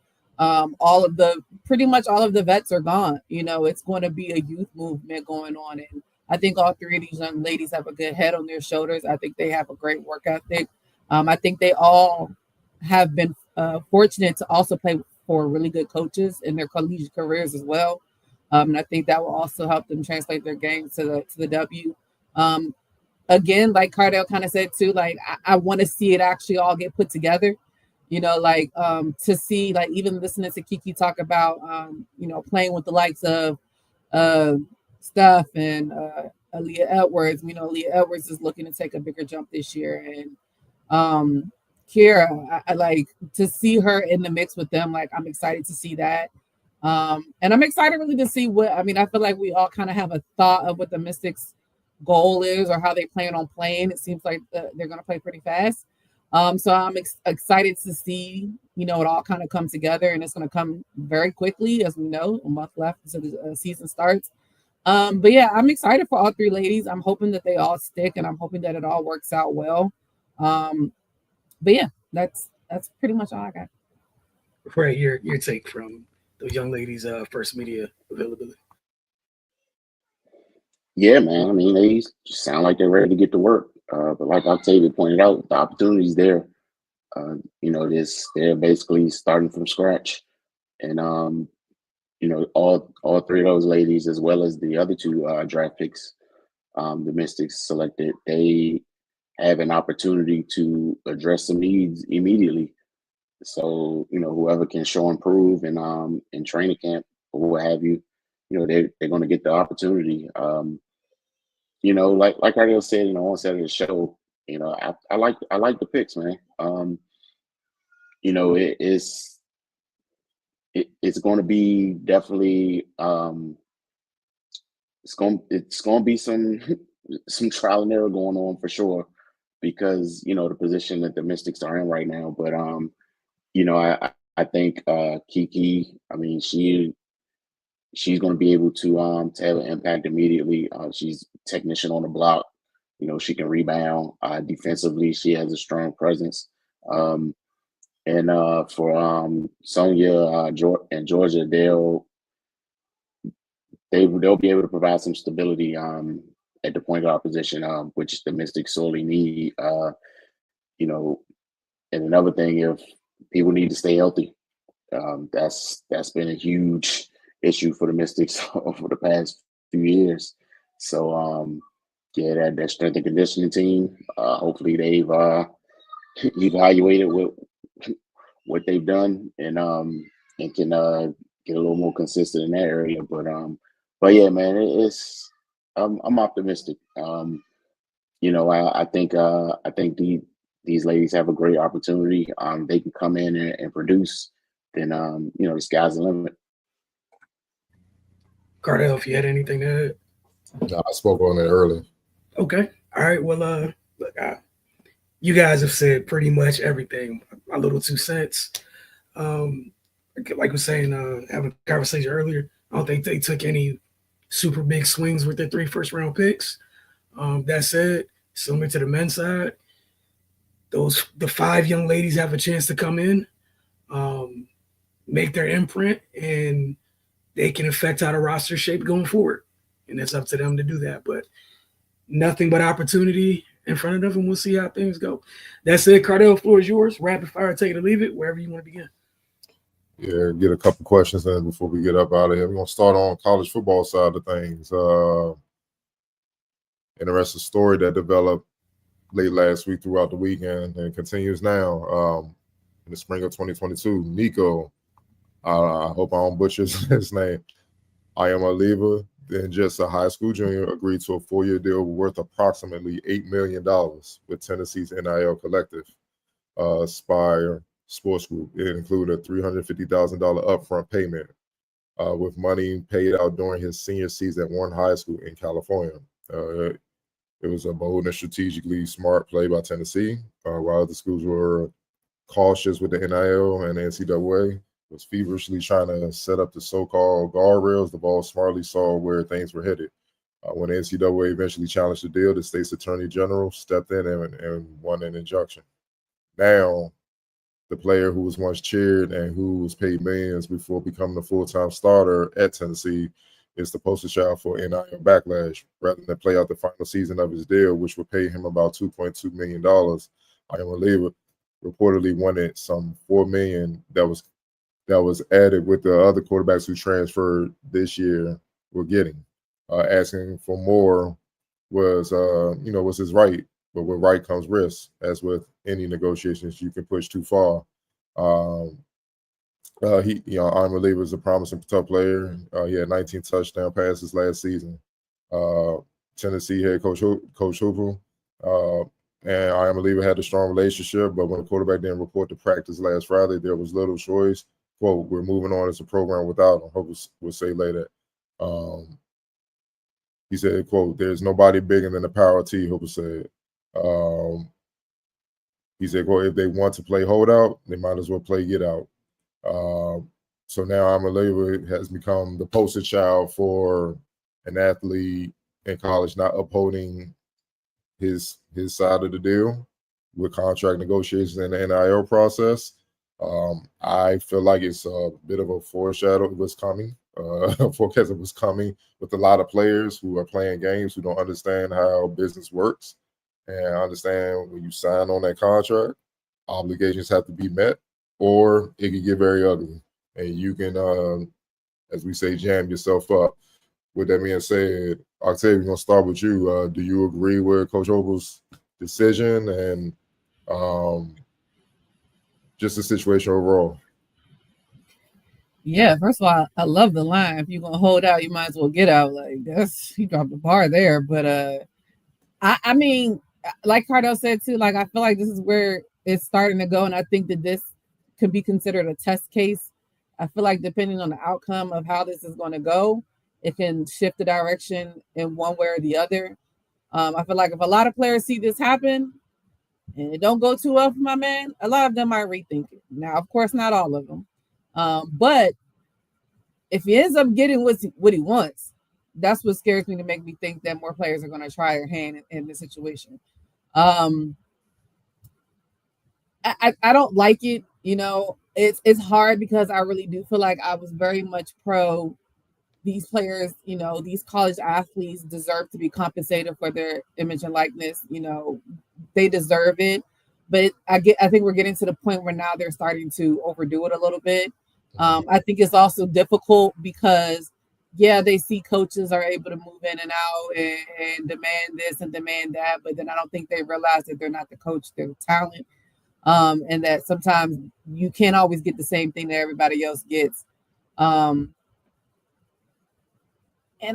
pretty much all of the vets are gone. It's going to be a youth movement going on. And I think all 3 of these young ladies have a good head on their shoulders. I think they have a great work ethic. I think they all have been fortunate to also play for really good coaches in their collegiate careers as well. And I think that will also help them translate their game to the W. Again, like Cardell kind of said too, like I want to see it actually all get put together. To see, like, even listening to Kiki talk about, playing with the likes of Steph and Aaliyah Edwards. Aaliyah Edwards is looking to take a bigger jump this year, and Kira, I like to see her in the mix with them. Like, I'm excited to see that. And I'm excited really to see I feel like we all kind of have a thought of what the Mystics' goal is or how they plan on playing. It seems like they're going to play pretty fast. So I'm excited to see, it all kind of come together, and it's going to come very quickly, as we know, a month left until the season starts. But yeah, I'm excited for all 3 ladies. I'm hoping that they all stick, and I'm hoping that it all works out well. But yeah, that's pretty much all I got. Ray, your take from the young ladies' first media availability. Yeah, man. I mean, they just sound like they're ready to get to work. But like Octavia pointed out, the opportunity's there. They're basically starting from scratch. And, all 3 of those ladies, as well as the other 2 draft picks, the Mystics selected, they have an opportunity to address some needs immediately. So, whoever can show improve in training camp or what have you, they're going to get the opportunity. Like Ardell said in the onset of the show, I like the picks, man. It's going to be definitely it's going to be some some trial and error going on for sure, because the position that the Mystics are in right now. But I think Kiki, I mean, she's going to be able to have an impact immediately. She's technician on the block. She can rebound. Defensively, she has a strong presence. And for Sonia and Georgia, they'll be able to provide some stability at the point guard position, which the Mystics sorely need. And another thing, if people need to stay healthy, that's been a huge issue for the Mystics over the past few years. So yeah, that strength and conditioning team. Hopefully they've evaluated what they've done and can get a little more consistent in that area. But yeah, man, I'm optimistic. I think these ladies have a great opportunity. They can come in and produce. Then the sky's the limit. Cardell, if you had anything to add. No, I spoke on it earlier. Okay. All right. Well, look, you guys have said pretty much everything. My little 2 cents. Like I was saying, having a conversation earlier, I don't think they took any super big swings with their 3 first-round picks. That said, similar to the men's side, the 5 young ladies have a chance to come in, make their imprint, and they can affect how the roster shape going forward. And it's up to them to do that. But nothing but opportunity in front of them, and we'll see how things go. That's it. Cardell, floor is yours. Rapid fire, take it or leave it, wherever you want to begin. Yeah, get a couple questions in before we get up out of here. We're going to start on college football side of things. Interesting story that developed late last week throughout the weekend and continues now in the spring of 2022. Nico, I hope I don't butcher his name. I am a leaver. Then just a high school junior agreed to a 4-year deal worth approximately $8 million with Tennessee's NIL collective, Spire Sports Group. It included a $350,000 upfront payment with money paid out during his senior season at Warren High School in California. It was a bold and strategically smart play by Tennessee. While the schools were cautious with the NIL and the NCAA, was feverishly trying to set up the so-called guardrails, the ball smartly saw where things were headed. When the NCAA eventually challenged the deal, the state's attorney general stepped in and won an injunction. Now, the player who was once cheered and who was paid millions before becoming a full-time starter at Tennessee is the poster child for NIL backlash. Rather than play out the final season of his deal, which would pay him about $2.2 million, I am a leaver reportedly wanted some $4 million that was added with the other quarterbacks who transferred this year were getting. Asking for more was his right, but with right comes risk. As with any negotiations, you can push too far. I'm a leaver is a promising tough player. He had 19 touchdown passes last season. Tennessee head coach Hooper and I am a leaver had a strong relationship, but when the quarterback didn't report to practice last Friday, there was little choice. Quote, we're moving on as a program without him. Hooper would say later. He said, quote, there's nobody bigger than the power T, Hooper said. He said, quote, if they want to play holdout, they might as well play get out. So now I'm a leaver has become the poster child for an athlete in college not upholding his side of the deal with contract negotiations and the NIL process. I feel like it's a bit of a foreshadow of what's coming, forecast of what's coming with a lot of players who are playing games who don't understand how business works and understand when you sign on that contract, obligations have to be met, or it can get very ugly. And you can, as we say, jam yourself up. With that being said, Octavia, we're going to start with you. Do you agree with Coach Hooper's decision and just the situation overall? Yeah, first of all, I love the line. If you're gonna hold out, you might as well get out. Like that's he dropped the bar there. But I mean, like Cardell said too, like I feel like this is where it's starting to go, and I think that this could be considered a test case. I feel like depending on the outcome of how this is going to go, it can shift the direction in one way or the other. I feel like if a lot of players see this happen and it don't go too well for my man, a lot of them might rethink it. Now, of course, not all of them, but if he ends up getting what he wants, that's what scares me to make me think that more players are going to try their hand in this situation. I don't like it. You know, it's hard because I really do feel like I was very much pro these players. You know, these college athletes deserve to be compensated for their image and likeness. You know, they deserve it. But I think we're getting to the point where now they're starting to overdo it a little bit. I think it's also difficult because, yeah, they see coaches are able to move in and out and demand this and demand that, but then I don't think they realize that they're not the coach, they're the talent, and that sometimes you can't always get the same thing that everybody else gets. And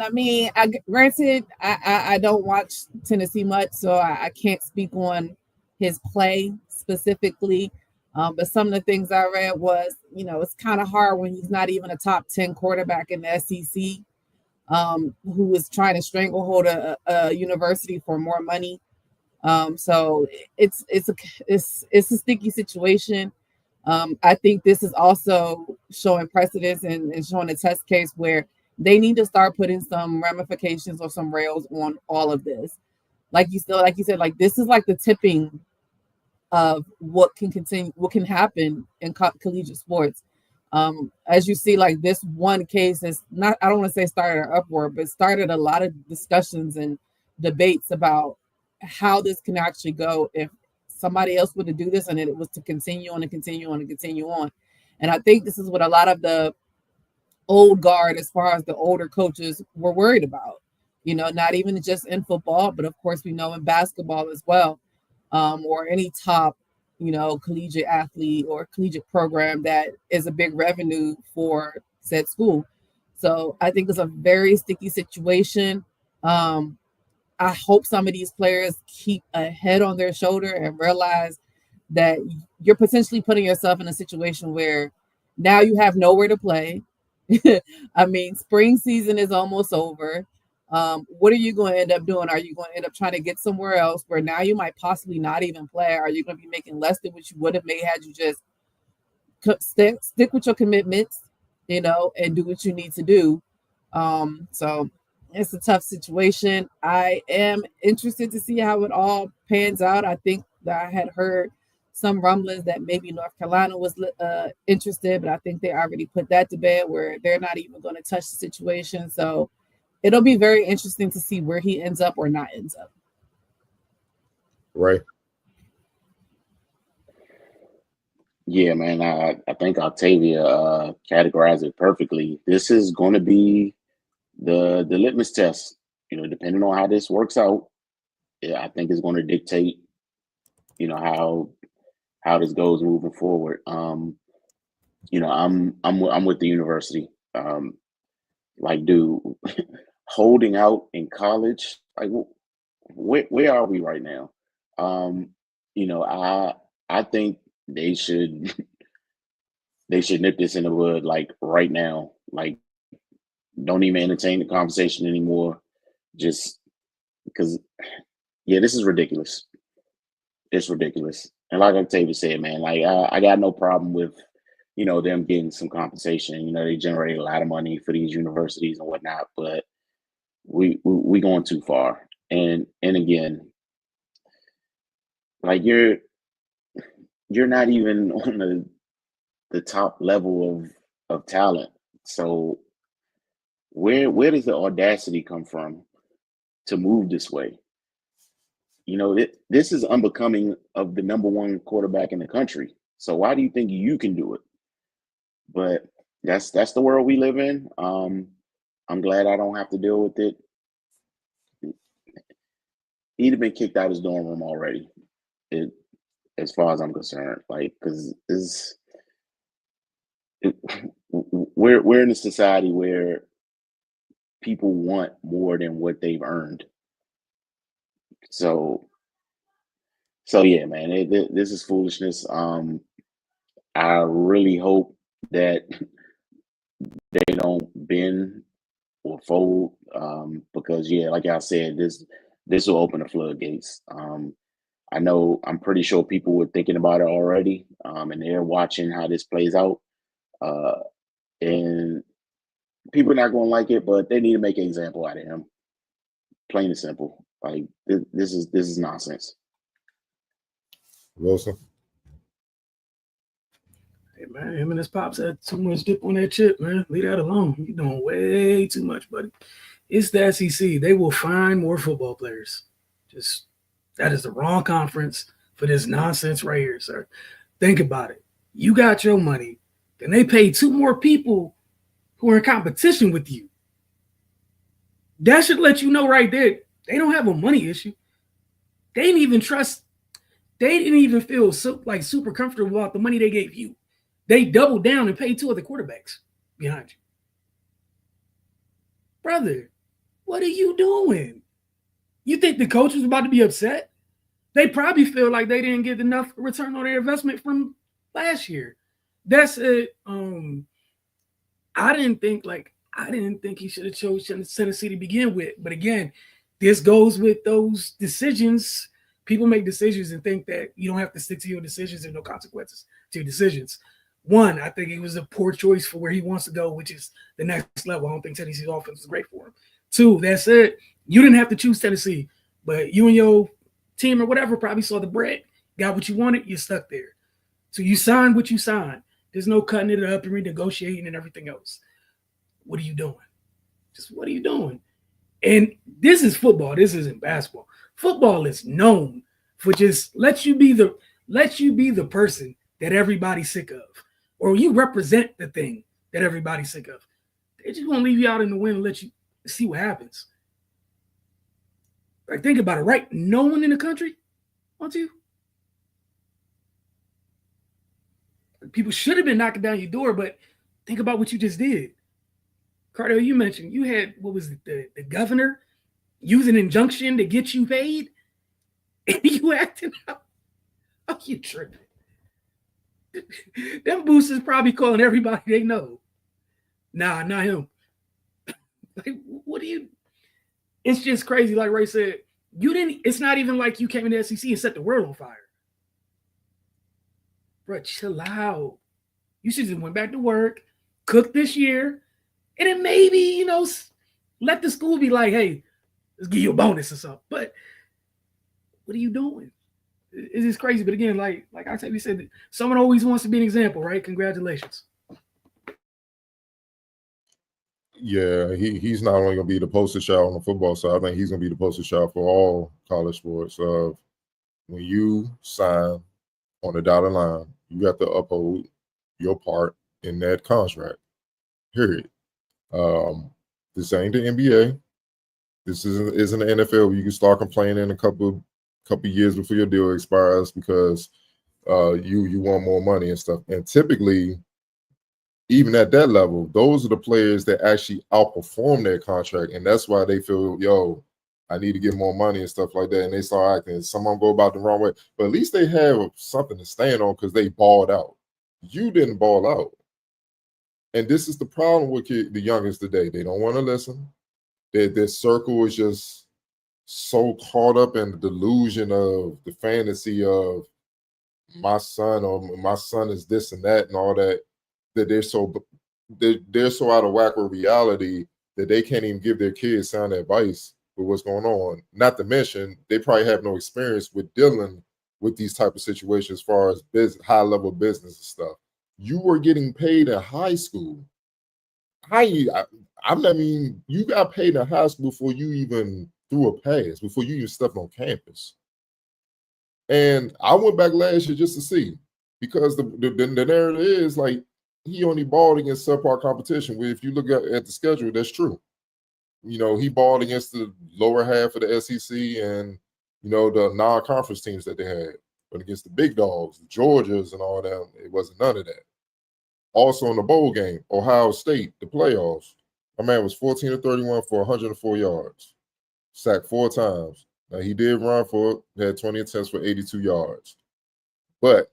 I mean, granted, I don't watch Tennessee much, so I can't speak on his play specifically. But some of the things I read was, you know, it's kind of hard when he's not even a top 10 quarterback in the SEC, who is trying to stranglehold a university for more money. So it's a sticky situation. I think this is also showing precedence and showing a test case where they need to start putting some ramifications or some rails on all of this. Like you said, like this is like the tipping of what can happen in collegiate sports. As you see, like this one case is not, I don't want to say started an uproar, but started a lot of discussions and debates about how this can actually go if somebody else were to do this and it was to continue on and continue on and continue on. And I think this is what a lot of the old guard, as far as the older coaches, were worried about. You know, not even just in football, but of course we know in basketball as well, or any top, you know, collegiate athlete or collegiate program that is a big revenue for said school. So I think it's a very sticky situation. I hope some of these players keep a head on their shoulder and realize that you're potentially putting yourself in a situation where now you have nowhere to play. I mean, spring season is almost over. What are you going to end up doing? Are you going to end up trying to get somewhere else where now you might possibly not even play? Are you going to be making less than what you would have made had you just stick with your commitments, you know, and do what you need to do? So it's a tough situation. I am interested to see how it all pans out. I think that I had heard some rumblings that maybe North Carolina was interested, but I think they already put that to bed where they're not even going to touch the situation. So it'll be very interesting to see where he ends up or not ends up. Right. Yeah, man, I think Octavia categorized it perfectly. This is going to be the litmus test. You know, depending on how this works out, yeah, I think it's going to dictate, you know, how this goes moving forward. You know, I'm with the university. Like, dude, holding out in college, like, where are we right now? You know, I think they should nip this in the bud like right now. Like, don't even entertain the conversation anymore. Just because, yeah, this is ridiculous. It's ridiculous. And like Octavia said, man, like I got no problem with, you know, them getting some compensation. You know, they generate a lot of money for these universities and whatnot, but we going too far. And again, like you're not even on the top level of talent. So where does the audacity come from to move this way? You know, this is unbecoming of the number one quarterback in the country. So why do you think you can do it? But that's the world we live in. I'm glad I don't have to deal with it. he'd have been kicked out of his dorm room already. As far as I'm concerned, like, because we're in a society where people want more than what they've earned. So yeah, man, this is foolishness. I really hope that they don't bend or fold, because yeah, like I said, this will open the floodgates. I'm pretty sure people were thinking about it already, and they're watching how this plays out. And people are not going to like it, but they need to make an example out of him. Plain and simple. Like this is nonsense. Wilson. Hey man, him and his pops had too much dip on that chip, man. Leave that alone. You're doing way too much, buddy. It's the SEC. They will find more football players. Just that is the wrong conference for this nonsense right here, sir. Think about it. You got your money, then they pay 2 more people who are in competition with you. That should let you know right there. They don't have a money issue. They didn't even feel super comfortable about the money they gave you. They doubled down and paid 2 other quarterbacks behind you. Brother, what are you doing? You think the coach was about to be upset? They probably feel like they didn't get enough return on their investment from last year. That's it. I didn't think he should have chosen Tennessee to begin with. But again, this goes with those decisions. People make decisions and think that you don't have to stick to your decisions and no consequences to your decisions. One, I think it was a poor choice for where he wants to go, which is the next level. I don't think Tennessee's offense is great for him. 2, that's it. You didn't have to choose Tennessee, but you and your team or whatever probably saw the bread, got what you wanted, you're stuck there. So you signed what you signed. There's no cutting it up and renegotiating and everything else. What are you doing? Just what are you doing? And this is football. This isn't basketball. Football is known for just let you be the person that everybody's sick of, or you represent the thing that everybody's sick of. They're just gonna leave you out in the wind and let you see what happens. Like, think about it, right? No one in the country wants you. People should have been knocking down your door, but think about what you just did. Cardell, you mentioned you had, what was it, the governor use an injunction to get you paid, and you acting out. Oh, you tripping. Them boosters probably calling everybody they know. Nah, not him. Like, what do you? It's just crazy. Like Ray said, you didn't. It's not even like you came in the SEC and set the world on fire. Bro, chill out. You should just went back to work, cooked this year, and then maybe, let the school be like, hey, let's give you a bonus or something. But what are you doing? It's just crazy. But again, like I said, someone always wants to be an example, right? Congratulations. Yeah, he's not only going to be the poster child on the football side. I think he's going to be the poster child for all college sports. When you sign on the dotted line, you got to uphold your part in that contract. Period. This ain't the NBA. This isn't the NFL. You can start complaining in a couple years before your deal expires because you want more money and stuff. And typically, even at that level, those are the players that actually outperform their contract, and that's why they feel, yo, I need to get more money and stuff like that. And they start acting. Someone go about the wrong way, but at least they have something to stand on because they balled out. You didn't ball out, and this is the problem with the youngest today. They don't want to listen. Their circle is just so caught up in the delusion of the fantasy of my son is this and that and all that, that they're so out of whack with reality that they can't even give their kids sound advice with what's going on. Not to mention, they probably have no experience with dealing with these type of situations as far as high level business and stuff. You were getting paid in high school. You got paid in high school before you even threw a pass, before you even stepped on campus. And I went back last year just to see, because the narrative is like he only balled against subpar competition. If you look at the schedule, that's true. He balled against the lower half of the SEC and the non-conference teams that they had. But against the big dogs, the Georgias and all that, it wasn't none of that. Also in the bowl game, Ohio State, the playoffs, my man was 14 of 31 for 104 yards, sacked 4 times. Now he did run for it, had 20 attempts for 82 yards. But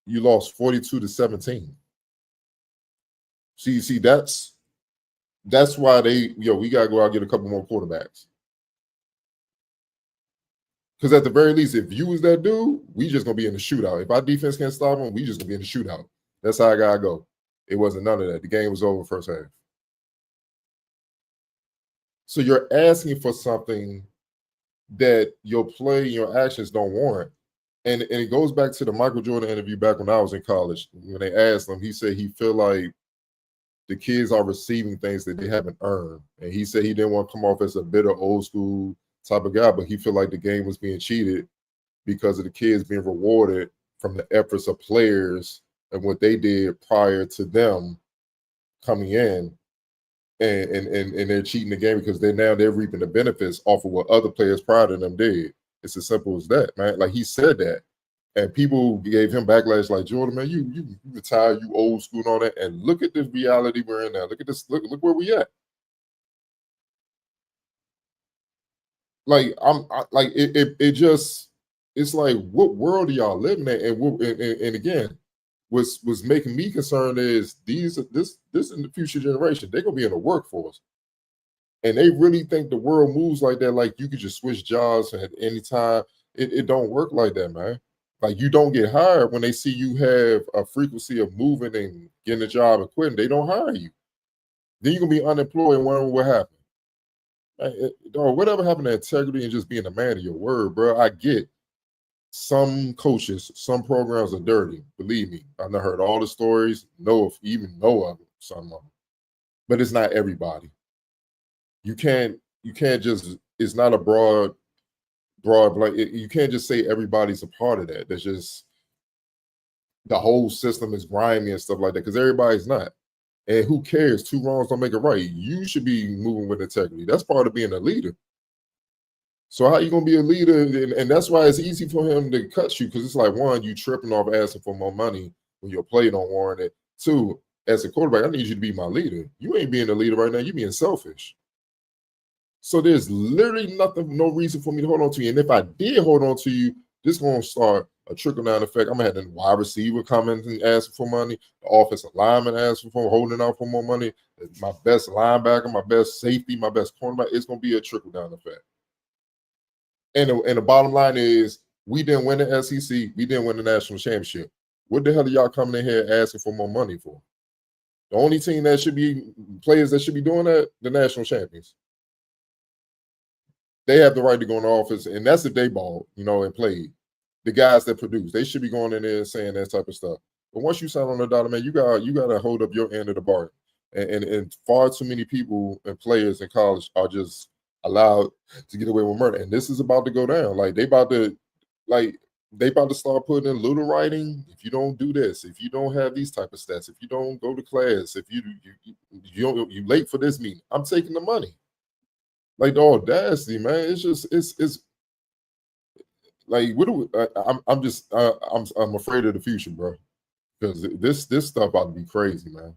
you lost 42-17. See, that's why we gotta go out and get a couple more quarterbacks. Because at the very least, if you was that dude, we just gonna be in the shootout. If our defense can't stop them, we just gonna be in the shootout. That's how I gotta go. It wasn't none of that. The game was over first half. So you're asking for something that your play and your actions don't warrant. And it goes back to the Michael Jordan interview back when I was in college. When they asked him, he said he feel like the kids are receiving things that they haven't earned. And he said he didn't want to come off as a bitter old school type of guy, but he felt like the game was being cheated because of the kids being rewarded from the efforts of players and what they did prior to them coming in, and they're cheating the game because they're reaping the benefits off of what other players prior to them did. It's as simple as that, man. Like he said that, and people gave him backlash like, Jordan, man, you retired, you old school and all that. And look at this reality we're in now. Look at this. Look where we at. Like it's like, what world are y'all living in? And again, what's making me concerned is this in the future generation, they're gonna be in the workforce, and they really think the world moves like that. Like you could just switch jobs at any time. It don't work like that, man. Like you don't get hired when they see you have a frequency of moving and getting a job and quitting. They don't hire you. Then you're gonna be unemployed and wondering what happened. Whatever happened to integrity and just being a man of your word, bro? I get some coaches, some programs are dirty. Believe me, I've not heard all the stories, know of them, some of them. But it's not everybody. You can't just, it's not a broad blanket. You can't just say everybody's a part of that. That's just the whole system is grimy and stuff like that, because everybody's not. And who cares? 2 wrongs don't make it right. You should be moving with integrity. That's part of being a leader. So how you gonna be a leader? And that's why it's easy for him to cut you, because it's like, 1, you tripping off asking for more money when your play don't warrant it. 2, as a quarterback, I need you to be my leader. You ain't being a leader right now. You're being selfish. So there's literally no reason for me to hold on to you. And if I did hold on to you, this is gonna start a trickle-down effect. I'm gonna have the wide receiver coming and asking for money, the offensive lineman asking for, holding out for more money, my best linebacker, my best safety, my best cornerback. It's gonna be a trickle-down effect. And the bottom line is, we didn't win the SEC, we didn't win the national championship. What the hell are y'all coming in here asking for more money for? The only team that should be, players that should be doing that, the national champions. They have the right to go in the office, and that's if they ball, and played. The guys that produce, they should be going in there and saying that type of stuff. But once you sign on the dotted, man, you got to hold up your end of the bargain. And far too many people and players in college are just allowed to get away with murder. And this is about to go down. Like they about to start putting in little writing. If you don't do this, if you don't have these type of stats, if you don't go to class, if you late for this meeting, I'm taking the money. Like the audacity, man. It's like, what do we, I'm afraid of the future, bro, because this stuff about to be crazy, man.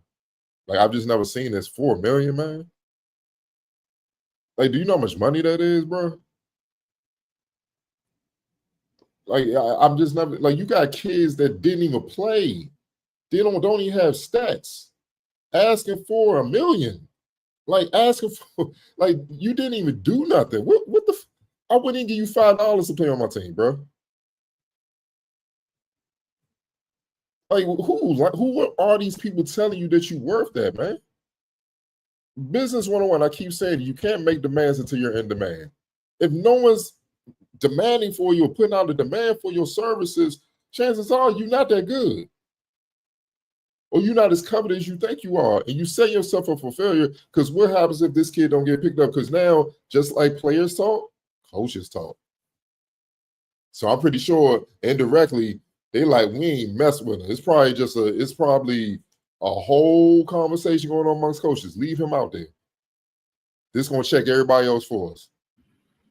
Like I've just never seen this. 4 million, man. Like, do you know how much money that is, bro? Like I'm just never, like, you got kids that didn't even play. They don't even have stats. Asking for $1 million. Like asking for, like, you didn't even do nothing. What the I wouldn't even give you $5 to play on my team, bro. Like, who are these people telling you that you worth that, man? Business 101, I keep saying, you can't make demands until you're in demand. If no one's demanding for you or putting out a demand for your services, chances are you're not that good. Or you're not as covered as you think you are. And you set yourself up for failure, because what happens if this kid don't get picked up? Because now, just like players talk, coaches talk. So I'm pretty sure indirectly they like, we ain't mess with him. It's probably a whole conversation going on amongst coaches. Leave him out there. This is gonna check everybody else for us.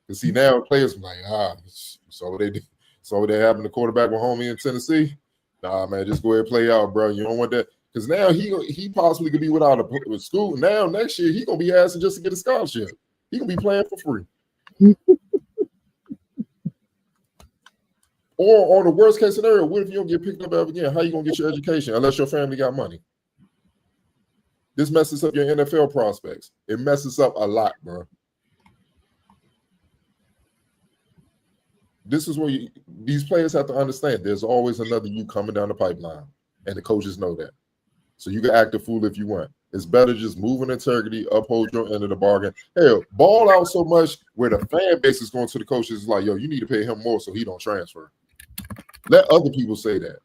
Because see, now players be like, so what they do. So what they having the quarterback with homie in Tennessee? Nah, man, just go ahead and play out, bro. You don't want that. Because now he possibly could be without a school. Now next year he gonna be asking just to get a scholarship. He gonna be playing for free. Or the worst case scenario, what if you don't get picked up ever again? How you gonna get your education unless your family got money? This messes up your NFL prospects. It messes up a lot, bro. This is where these players have to understand there's always another you coming down the pipeline, and the coaches know that. So you can act a fool if you want. It's better just move in integrity, uphold your end of the bargain. Hell, ball out so much where the fan base is going to the coaches like, yo, you need to pay him more so he don't transfer. Let other people say that.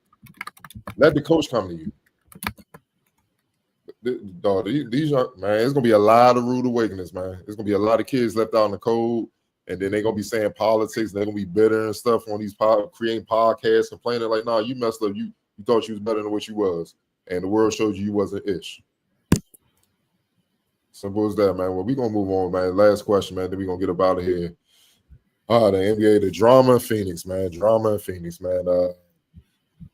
Let the coach come to you. These are, man, it's gonna be a lot of rude awakenings, man. There's gonna be a lot of kids left out in the cold, and then they're gonna be saying politics. They're gonna be bitter and stuff on these creating podcasts, complaining like, "Nah, you messed up. You thought you was better than what you was, and the world showed you wasn't ish." Simple as that, man. Well, we gonna move on, man. Last question, man. Then we gonna get up out of here. The NBA, the drama in Phoenix, man. Drama in Phoenix, man.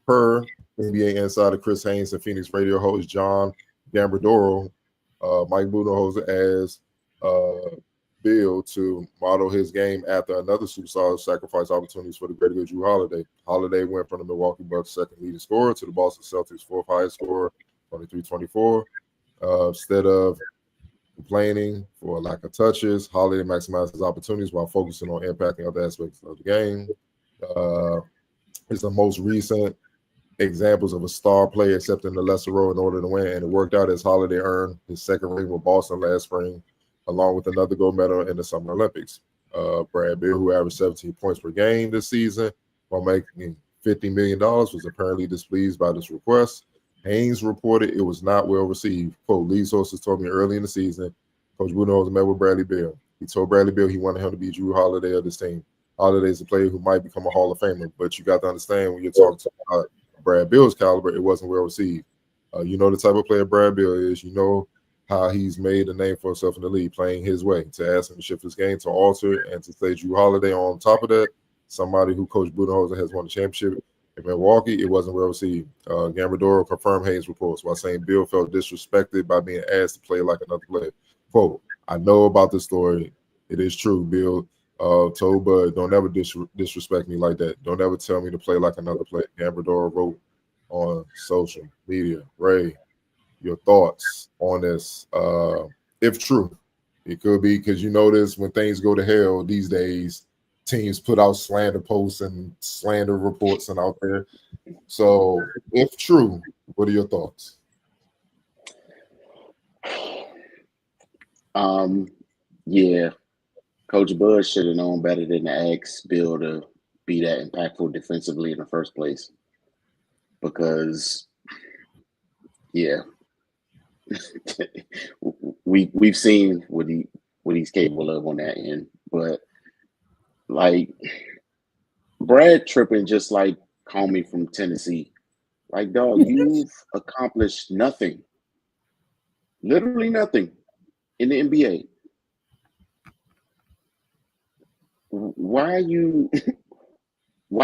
Per NBA insider Chris Haynes and Phoenix radio host John Gambardoro, Mike Budenholzer asked Bill to model his game after another superstar sacrifice opportunities for the greater good Drew Holiday. Holiday went from the Milwaukee Bucks' second leading scorer to the Boston Celtics' fourth highest scorer, 23-24. Instead of complaining for a lack of touches, Holiday maximized his opportunities while focusing on impacting other aspects of the game. It's the most recent examples of a star player accepting the lesser role in order to win, and it worked out as Holiday earned his second ring with Boston last spring, along with another gold medal in the Summer Olympics. Brad Beal, who averaged 17 points per game this season while making $50 million, was apparently displeased by this request. Haynes reported it was not well received. Quote, lead sources told me early in the season, Coach Budenholzer met with Bradley Beal. He told Bradley Beal he wanted him to be Drew Holiday of this team. Holiday is a player who might become a Hall of Famer, but you got to understand when you're talking about Brad Beal's caliber, it wasn't well received. You know the type of player Brad Beal is. You know how he's made a name for himself in the league, playing his way. To ask him to shift his game, to alter, and to say Drew Holiday on top of that, somebody who Coach Budenholzer has won the championship in Milwaukee, it wasn't well received. Gambardoro confirmed Hayes' reports while saying Bill felt disrespected by being asked to play like another player. Quote, I know about this story. It is true. Bill told Bud, don't ever disrespect me like that. Don't ever tell me to play like another player. Gambardoro wrote on social media. Ray, your thoughts on this, if true. It could be because you notice when things go to hell these days, teams put out slander posts and slander reports and out there. So if true, what are your thoughts? Yeah, Coach Bud should have known better than to ask Bill to be that impactful defensively in the first place. Because, yeah, we've seen what he's capable of on that end. But like Brad tripping, just like Comey from Tennessee. Like, dog, you've accomplished nothing, literally nothing in the NBA. Why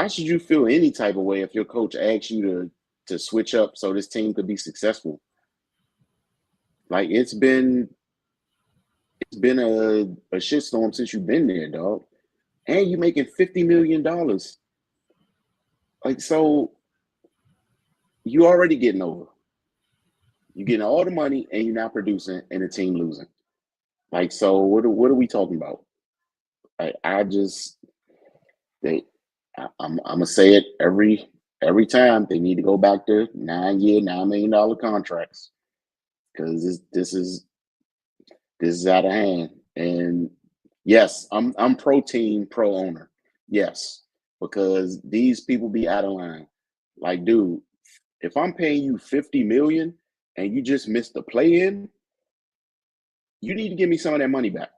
should you feel any type of way if your coach asks you to switch up so this team could be successful? Like it's been a shitstorm since you've been there, dog. And you making $50 million. Like, so you already getting over. You're getting all the money and you're not producing and the team losing. Like, so what are we talking about? I'm gonna say it every time. They need to go back to 9-year, $9 million contracts because this is out of hand. And yes, I'm pro team, pro owner. Yes, because these people be out of line. Like, dude, if I'm paying you $50 million and you just missed the play-in, you need to give me some of that money back.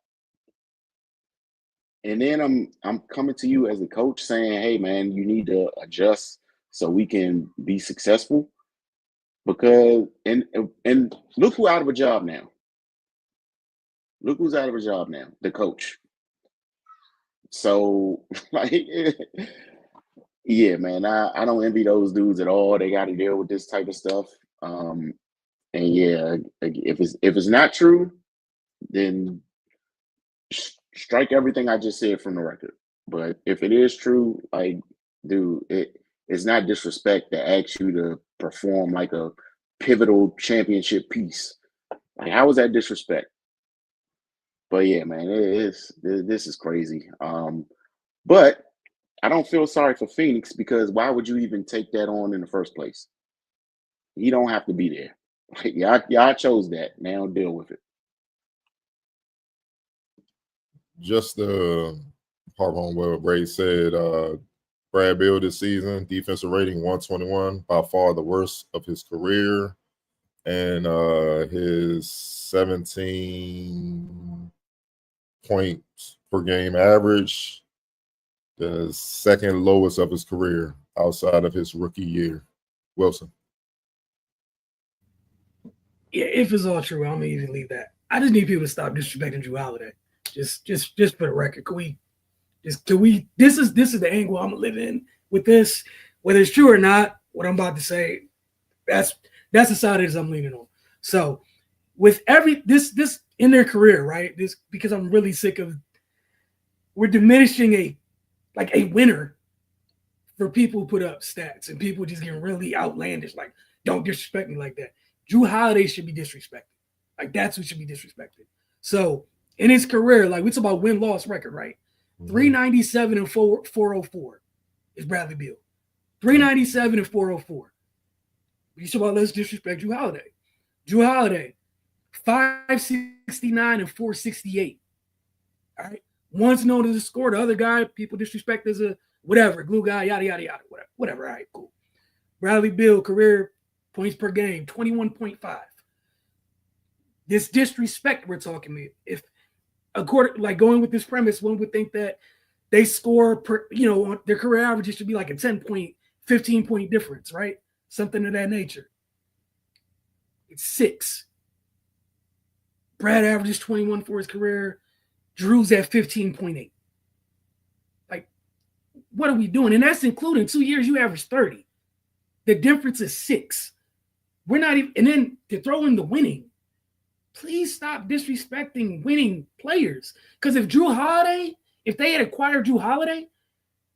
And then I'm coming to you as a coach saying, hey, man, you need to adjust so we can be successful. Because and look who's out of a job now. Look who's out of a job now, the coach. So like, yeah, man, I don't envy those dudes at all. They got to deal with this type of stuff. And yeah, if it's not true, then strike everything I just said from the record. But if it is true, like, dude, it's not disrespect to ask you to perform like a pivotal championship piece. Like, how is that disrespect? But yeah, man, this is crazy. But I don't feel sorry for Phoenix because why would you even take that on in the first place? He don't have to be there. Like, y'all chose that. Now deal with it. Just to harp on what Ray said, Brad Beal this season, defensive rating 121, by far the worst of his career. And his 17 points per game average, the second lowest of his career outside of his rookie year. Wilson. Yeah, if it's all true, I'm gonna even leave that. I just need people to stop disrespecting Drew Holiday. Just for the record, can we? This is the angle I'm gonna live in with this, whether it's true or not. What I'm about to say, that's the side of this I'm leaning on. So, with this in their career, right? This because I'm really sick of we're diminishing a winner for people who put up stats and people just getting really outlandish. Like, don't disrespect me like that. Drew Holiday should be disrespected. Like, that's who should be disrespected. So in his career, like, we talk about win-loss record, right? 397 and 404 is Bradley Beal. 397 and 404. You talk about let's disrespect Drew Holiday. Drew Holiday, 569 and 468. All right. Once known as a scorer, the other guy people disrespect as a whatever, glue guy, yada, yada, yada, whatever. All right, cool. Bradley Beal, career points per game, 21.5. This disrespect we're talking about. If according, like, going with this premise, one would think that they score per, their career averages should be like a 10-point, 15-point difference, right? Something of that nature. It's 6. Brad averages 21 for his career. Drew's at 15.8. Like, what are we doing? And that's including 2 years you average 30. The difference is 6. We're not even, and then to throw in the winning, please stop disrespecting winning players. Because if they had acquired Drew Holiday,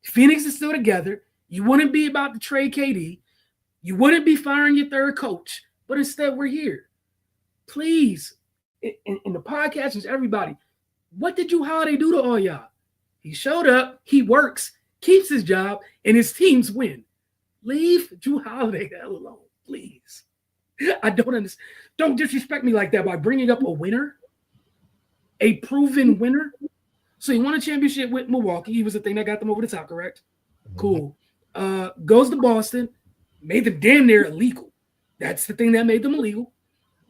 Phoenix is still together. You wouldn't be about to trade KD. You wouldn't be firing your third coach. But instead, we're here. Please, in the podcast, is everybody, what did Drew Holiday do to all y'all? He showed up, he works, keeps his job, and his teams win. Leave Drew Holiday the hell alone, please. I don't understand. Don't disrespect me like that by bringing up a winner, a proven winner. So he won a championship with Milwaukee. He was the thing that got them over the top, correct? Cool. Goes to Boston, made them damn near illegal. That's the thing that made them illegal.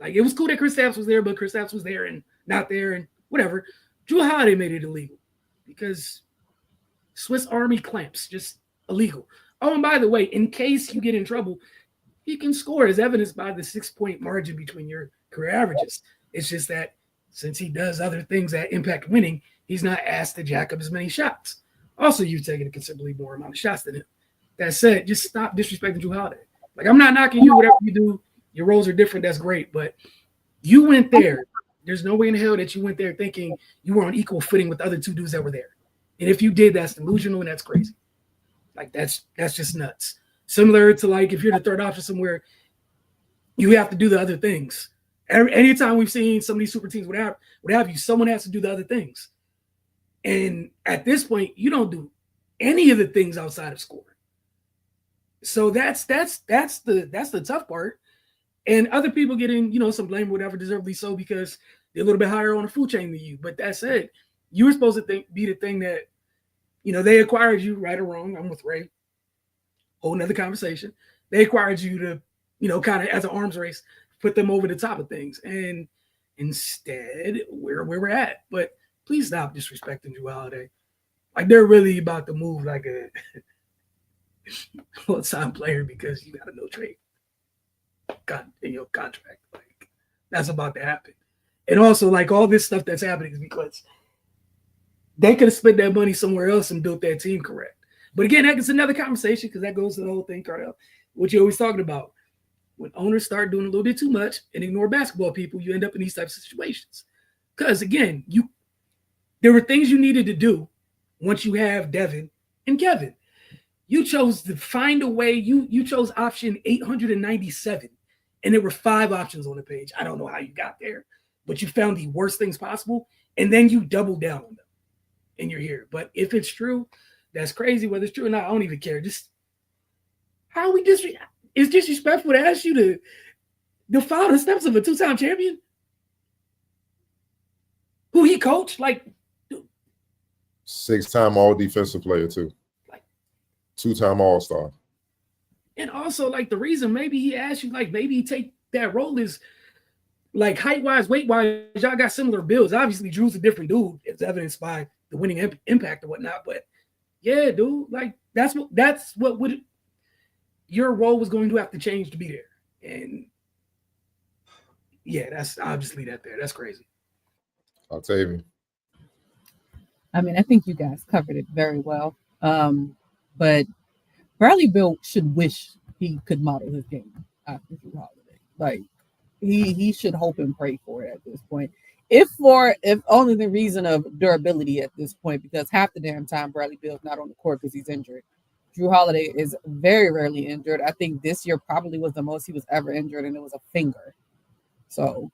Like, it was cool that Kristaps was there, but Kristaps was there and not there and whatever. Drew Holiday made it illegal because Swiss Army clamps, just illegal. Oh, and by the way, in case you get in trouble, he can score as evidenced by the 6-point margin between your career averages. It's just that since he does other things that impact winning, he's not asked to jack up as many shots. Also, you've taken a considerably more amount of shots than him. That said, just stop disrespecting Drew Holiday. Like, I'm not knocking you, whatever you do. Your roles are different. That's great. But you went there. There's no way in hell that you went there thinking you were on equal footing with the other 2 dudes that were there. And if you did, that's delusional and that's crazy. Like, that's just nuts. Similar to, like, if you're the third option somewhere, you have to do the other things. Anytime we've seen some of these super teams, what have you, someone has to do the other things. And at this point, you don't do any of the things outside of scoring. So that's the tough part. And other people getting, some blame, whatever, deservedly so, because they're a little bit higher on the food chain than you. But that said, you were supposed to be the thing that, they acquired you, right or wrong. I'm with Ray. Whole nother conversation. They acquired you to, kind of as an arms race, put them over the top of things. And instead, we're where we're at. But please stop disrespecting Drew Holiday. Like, they're really about to move like a full-time player because you got a no trade in your contract. Like, that's about to happen. And also, like, all this stuff that's happening is because they could have spent that money somewhere else and built that team correct. But again, that is another conversation because that goes to the whole thing, Cardell. What you're always talking about. When owners start doing a little bit too much and ignore basketball people, you end up in these types of situations. Because again, there were things you needed to do once you have Devin and Kevin. You chose to find a way. You chose option 897, and there were 5 options on the page. I don't know how you got there, but you found the worst things possible, and then you doubled down on them, and you're here. But if it's true, that's crazy. Whether it's true or not, I don't even care. Just how we it's disrespectful to ask you to follow the steps of a 2-time champion who he coached. Like 6-time all defensive player too. 2-time all-star. And also, like, the reason maybe he asked you, like, maybe he take that role is like height-wise, weight-wise, y'all got similar builds. Obviously, Drew's a different dude, as evidenced by the winning impact or whatnot. But yeah, dude, like that's what would your role was going to have to change to be there. And yeah, I'll just leave that there. That's crazy. Octavian. I mean, I think you guys covered it very well. But Bradley Beal should wish he could model his game after Jrue Holiday. Like he should hope and pray for it at this point. If only the reason of durability at this point, because half the damn time Bradley Beal's not on the court because he's injured. Jrue Holiday is very rarely injured. I think this year probably was the most he was ever injured, and it was a finger. So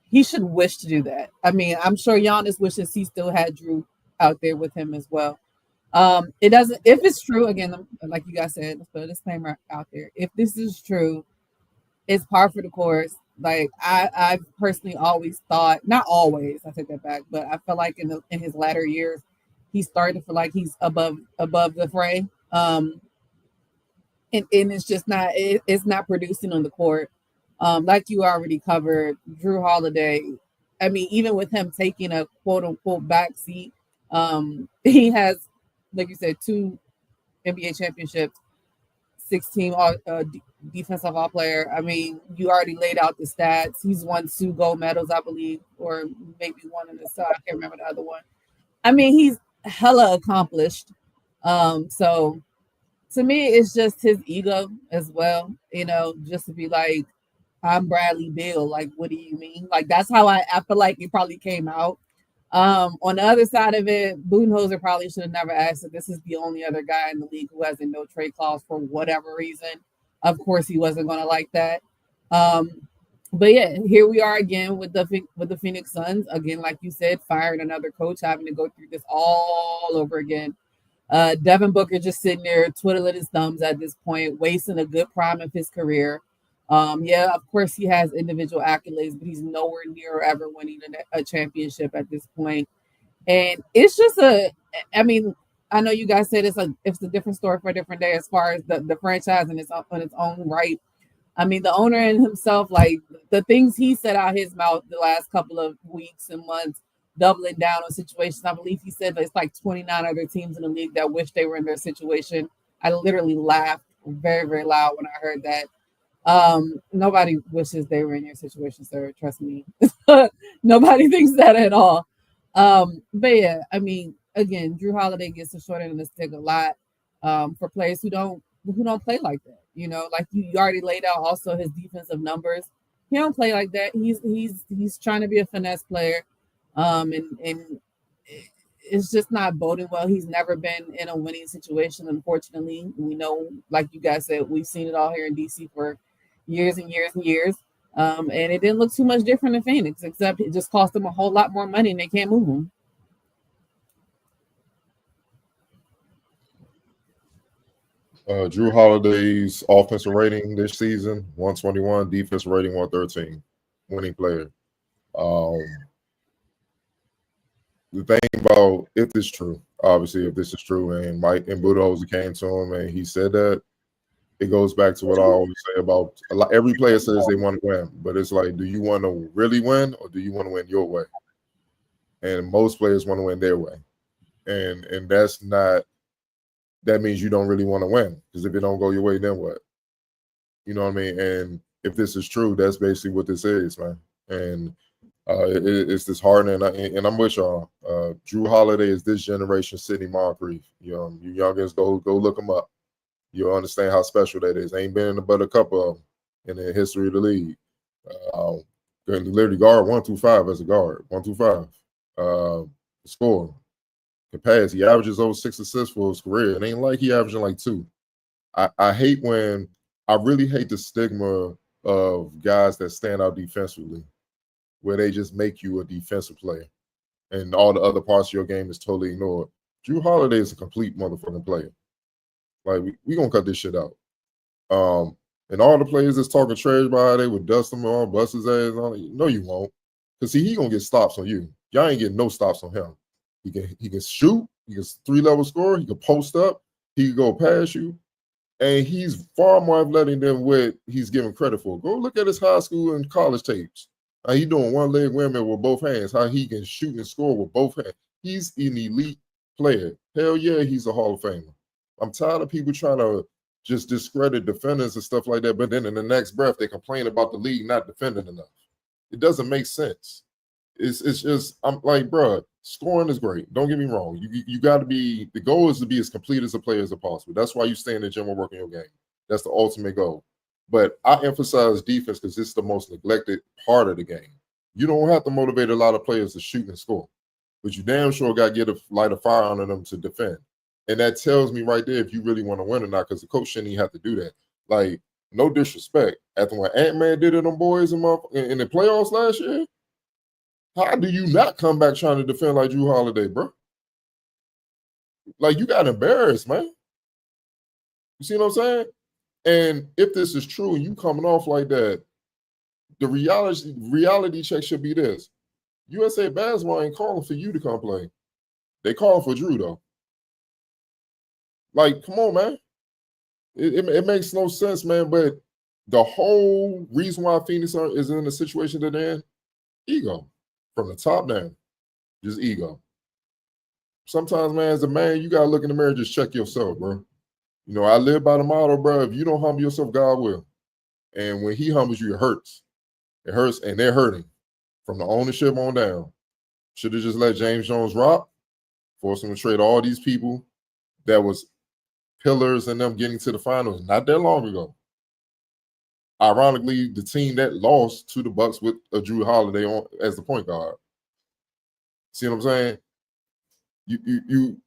he should wish to do that. I mean, I'm sure Giannis wishes he still had Jrue out there with him as well. It doesn't, if it's true, again, like you guys said, let's put a disclaimer out there. If this is true, it's par for the course. Like I personally always thought, not always, I take that back, but I felt like in his latter years, he's starting to feel like he's above the fray. And it's just not, it's not producing on the court. Like you already covered, Jrue Holiday. I mean, even with him taking a quote unquote back seat, he has, like you said, 2 NBA championships, 16 defensive all player. I mean, you already laid out the stats. He's won 2 gold medals, I believe, or maybe one in the side. I can't remember the other one. I mean, he's hella accomplished. So to me, it's just his ego as well, just to be like, I'm Bradley Beal. Like, what do you mean? Like, that's how I feel like it probably came out. On the other side of it, Budenholzer probably should have never asked if this is the only other guy in the league who has a no trade clause for whatever reason. Of course, he wasn't going to like that. But yeah, here we are again with the Phoenix Suns. Again, like you said, firing another coach, having to go through this all over again. Devin Booker just sitting there twiddling his thumbs at this point, wasting a good prime of his career. Yeah, of course he has individual accolades, but he's nowhere near ever winning a championship at this point. And it's just I mean, I know you guys said it's a different story for a different day as far as the franchise and it's on its own right. I mean, the owner and himself, like the things he said out his mouth the last couple of weeks and months, doubling down on situations. I believe he said it's like 29 other teams in the league that wish they were in their situation. I literally laughed very, very loud when I heard that. Nobody wishes they were in your situation, sir. Trust me. Nobody thinks that at all. But yeah, I mean, again, Jrue Holiday gets the short end of the stick a lot for players who don't play like that. Like you already laid out also his defensive numbers. He don't play like that. He's trying to be a finesse player. And it's just not boding well. He's never been in a winning situation, unfortunately. We know, like you guys said, we've seen it all here in DC for years and years and years. And it didn't look too much different in Phoenix, except it just cost them a whole lot more money and they can't move him. Jrue Holiday's offensive rating this season, 121, defensive rating 113, winning player. The thing about if this is true, obviously if this is true, and Mike and Budenholzer came to him and he said that, it goes back to what I always say about every player says they want to win, but it's like, do you want to really win or do you want to win your way? And most players want to win their way, and that's not. That means you don't really want to win, because if it don't go your way, then what? You know what I mean? And if this is true, that's basically what this is, man. And It's disheartening, and I'm with y'all. Drew Holiday is this generation Sidney Moncrief. You youngins, go look him up. You'll understand how special that is. Ain't been but a couple of them in the history of the league. Literally guard 125 as a guard, 125. Score, can pass. He averages over 6 assists for his career. It ain't like he averaging like 2. I really hate the stigma of guys that stand out defensively, where they just make you a defensive player and all the other parts of your game is totally ignored. Drew Holiday is a complete motherfucking player. Like, we gonna cut this shit out. And all the players that's talking trash about how they would dust him on, bust his ass on, no, you won't. Because see, he gonna get stops on you. Y'all ain't getting no stops on him. He can shoot, he can 3-level score, he can post up, he can go past you. And he's far more athletic than what he's given credit for. Go look at his high school and college tapes. How he doing one-leg windmill with both hands, how he can shoot and score with both hands. He's an elite player. Hell yeah, he's a Hall of Famer. I'm tired of people trying to just discredit defenders and stuff like that, but then in the next breath, they complain about the league not defending enough. It doesn't make sense. It's just, I'm like, bro, scoring is great. Don't get me wrong. You got to be, the goal is to be as complete as a player as possible. That's why you stay in the gym and work on your game. That's the ultimate goal. But I emphasize defense because it's the most neglected part of the game. You don't have to motivate a lot of players to shoot and score, but you damn sure got to light a fire under them to defend. And that tells me right there if you really want to win or not, because the coach shouldn't even have to do that. Like, no disrespect. After when Ant-Man did it on boys in the playoffs last year, how do you not come back trying to defend like Drew Holiday, bro? Like, you got embarrassed, man. You see what I'm saying? And if this is true and you coming off like that, the reality check should be this. USA Basketball ain't calling for you to come play. They calling for Drew, though. Like, come on, man. It makes no sense, man. But the whole reason why Phoenix is in the situation that they're in, ego. From the top down, just ego. Sometimes, man, as a man, you got to look in the mirror and just check yourself, bro. You know, I live by the motto, bro, if you don't humble yourself, God will. And when he humbles you, it hurts. It hurts, and they're hurting from the ownership on down. Should have just let James Jones rock, force him to trade all these people that was pillars in them getting to the finals not that long ago. Ironically, the team that lost to the Bucks with a Drew Holiday on as the point guard. See what I'm saying? You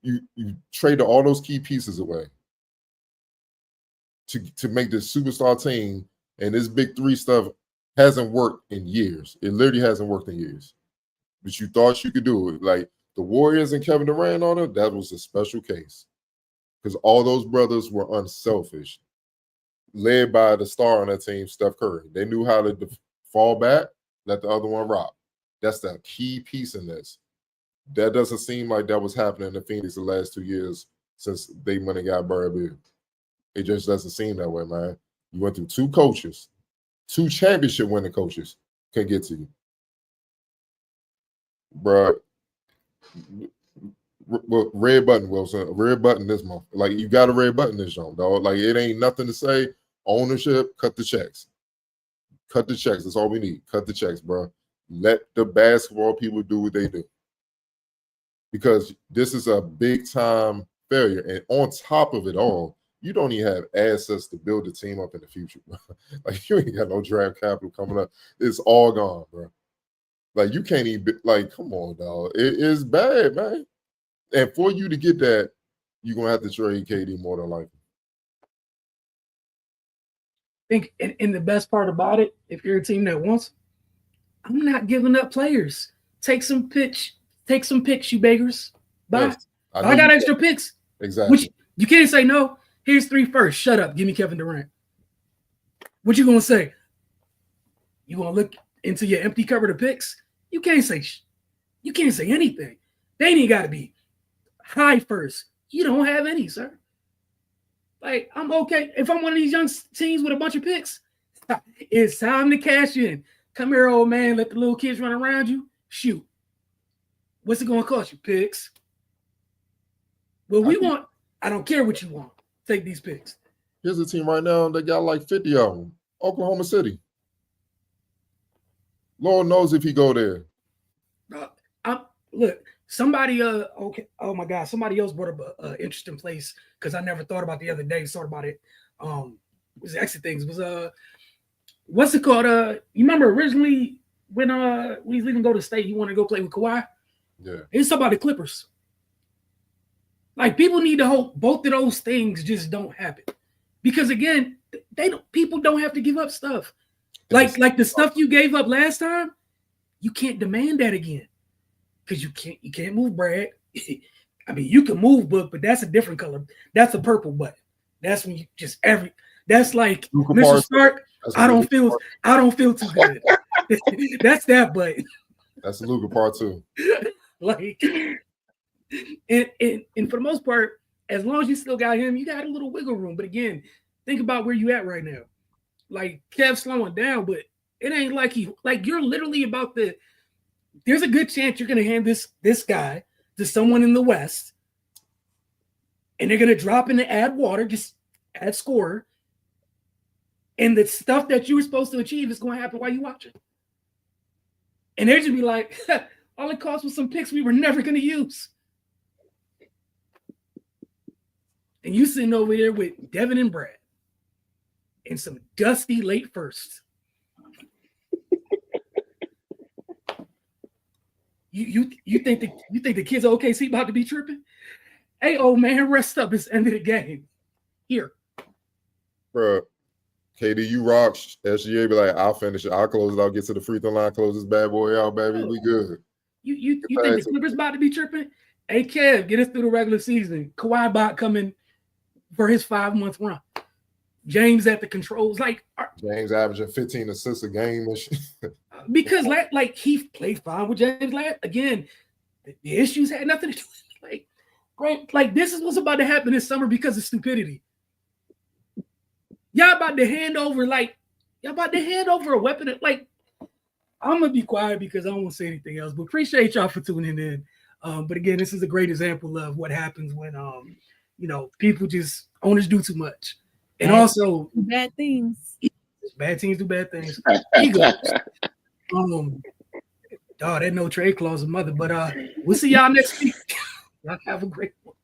traded all those key pieces away to make this superstar team, and this big three stuff hasn't worked in years. It literally hasn't worked in years. But you thought you could do it. Like the Warriors and Kevin Durant on it, that was a special case. Because all those brothers were unselfish. Led by the star on that team, Steph Curry. They knew how to fall back, let the other one rock. That's the key piece in this. That doesn't seem like that was happening in Phoenix the last 2 years since they went and got Barry Bill. It just doesn't seem that way, man. You went through 2 coaches, 2 championship winning coaches can get to you. Bro, red button, Wilson. Red button this month. Like, you got a red button this month, dog. Like, it ain't nothing to say. Ownership, cut the checks. Cut the checks. That's all we need. Cut the checks, bro. Let the basketball people do what they do. Because this is a big time failure. And on top of it all, you don't even have assets to build the team up in the future, bro. Like, you ain't got no draft capital coming up. It's all gone, bro. Like, you can't even, like, come on, dog. It is bad, man. And for you to get that, you're going to have to trade KD more than likely. I think, and the best part about it, if you're a team that wants, I'm not giving up players. Take some picks, you beggars. Bye. Yes, I got extra picks. Exactly. Which you can't say no. Here's 3 first. Shut up. Give me Kevin Durant. What you going to say? You going to look into your empty cupboard of picks? You can't say anything. They ain't got to be high first. You don't have any, sir. Like, I'm okay. If I'm one of these young teams with a bunch of picks, it's time to cash in. Come here, old man. Let the little kids run around you. Shoot. What's it going to cost you? Picks. Well, I don't care what you want. Take these picks. Here's a team right now that got like 50 of them. Oklahoma City. Lord knows if he go there. Look, somebody okay, oh my God, somebody else brought up an interesting place because I never thought about the other day. Thought about it. Was exit things was what's it called? You remember originally when we was leaving go to state, you wanted to go play with Kawhi? Yeah. It's about the Clippers. Like people need to hope both of those things just don't happen. Because again, people don't have to give up stuff. Like the stuff you gave up last time, you can't demand that again. Because you can't move Brad. I mean, you can move Book, but that's a different color. That's a purple button. That's when you just that's like Luka Mr. Parsons. Stark. I don't feel too good. That's that button. That's the Luka part too. Like and for the most part, as long as you still got him, you got a little wiggle room. But again, think about where you at right now. Like Kev's slowing down, but it ain't like you're literally about to. There's a good chance you're gonna hand this guy to someone in the West, and they're gonna drop in to add water, just add scorer, and the stuff that you were supposed to achieve is gonna happen while you watch it. And they're just be like, all it cost was some picks we were never gonna use. And you sitting over there with Devin and Brad and some dusty late firsts. You think the kids at OKC about to be tripping? Hey, old man, rest up. It's the end of the game. Here. Bro, KD, you rock. SGA be like, I'll finish it. I'll close it. I'll get to the free throw line, close this bad boy out, baby. We good. You think the Clippers about to be tripping? Hey, Kev, get us through the regular season. Kawhi bot coming for his 5-month run. James at the controls. Like James averaging 15 assists a game and shit. Because like he played fine with James last. Again, the issues had nothing to do with it. Like this is what's about to happen this summer because of stupidity. Y'all about to hand over a weapon. Like, I'm gonna be quiet because I don't want to say anything else. But appreciate y'all for tuning in. But again, this is a great example of what happens when people owners do too much. And also bad things. Bad teams do bad things. Egos. That no trade clause, mother. But we'll see y'all next week. Y'all have a great one.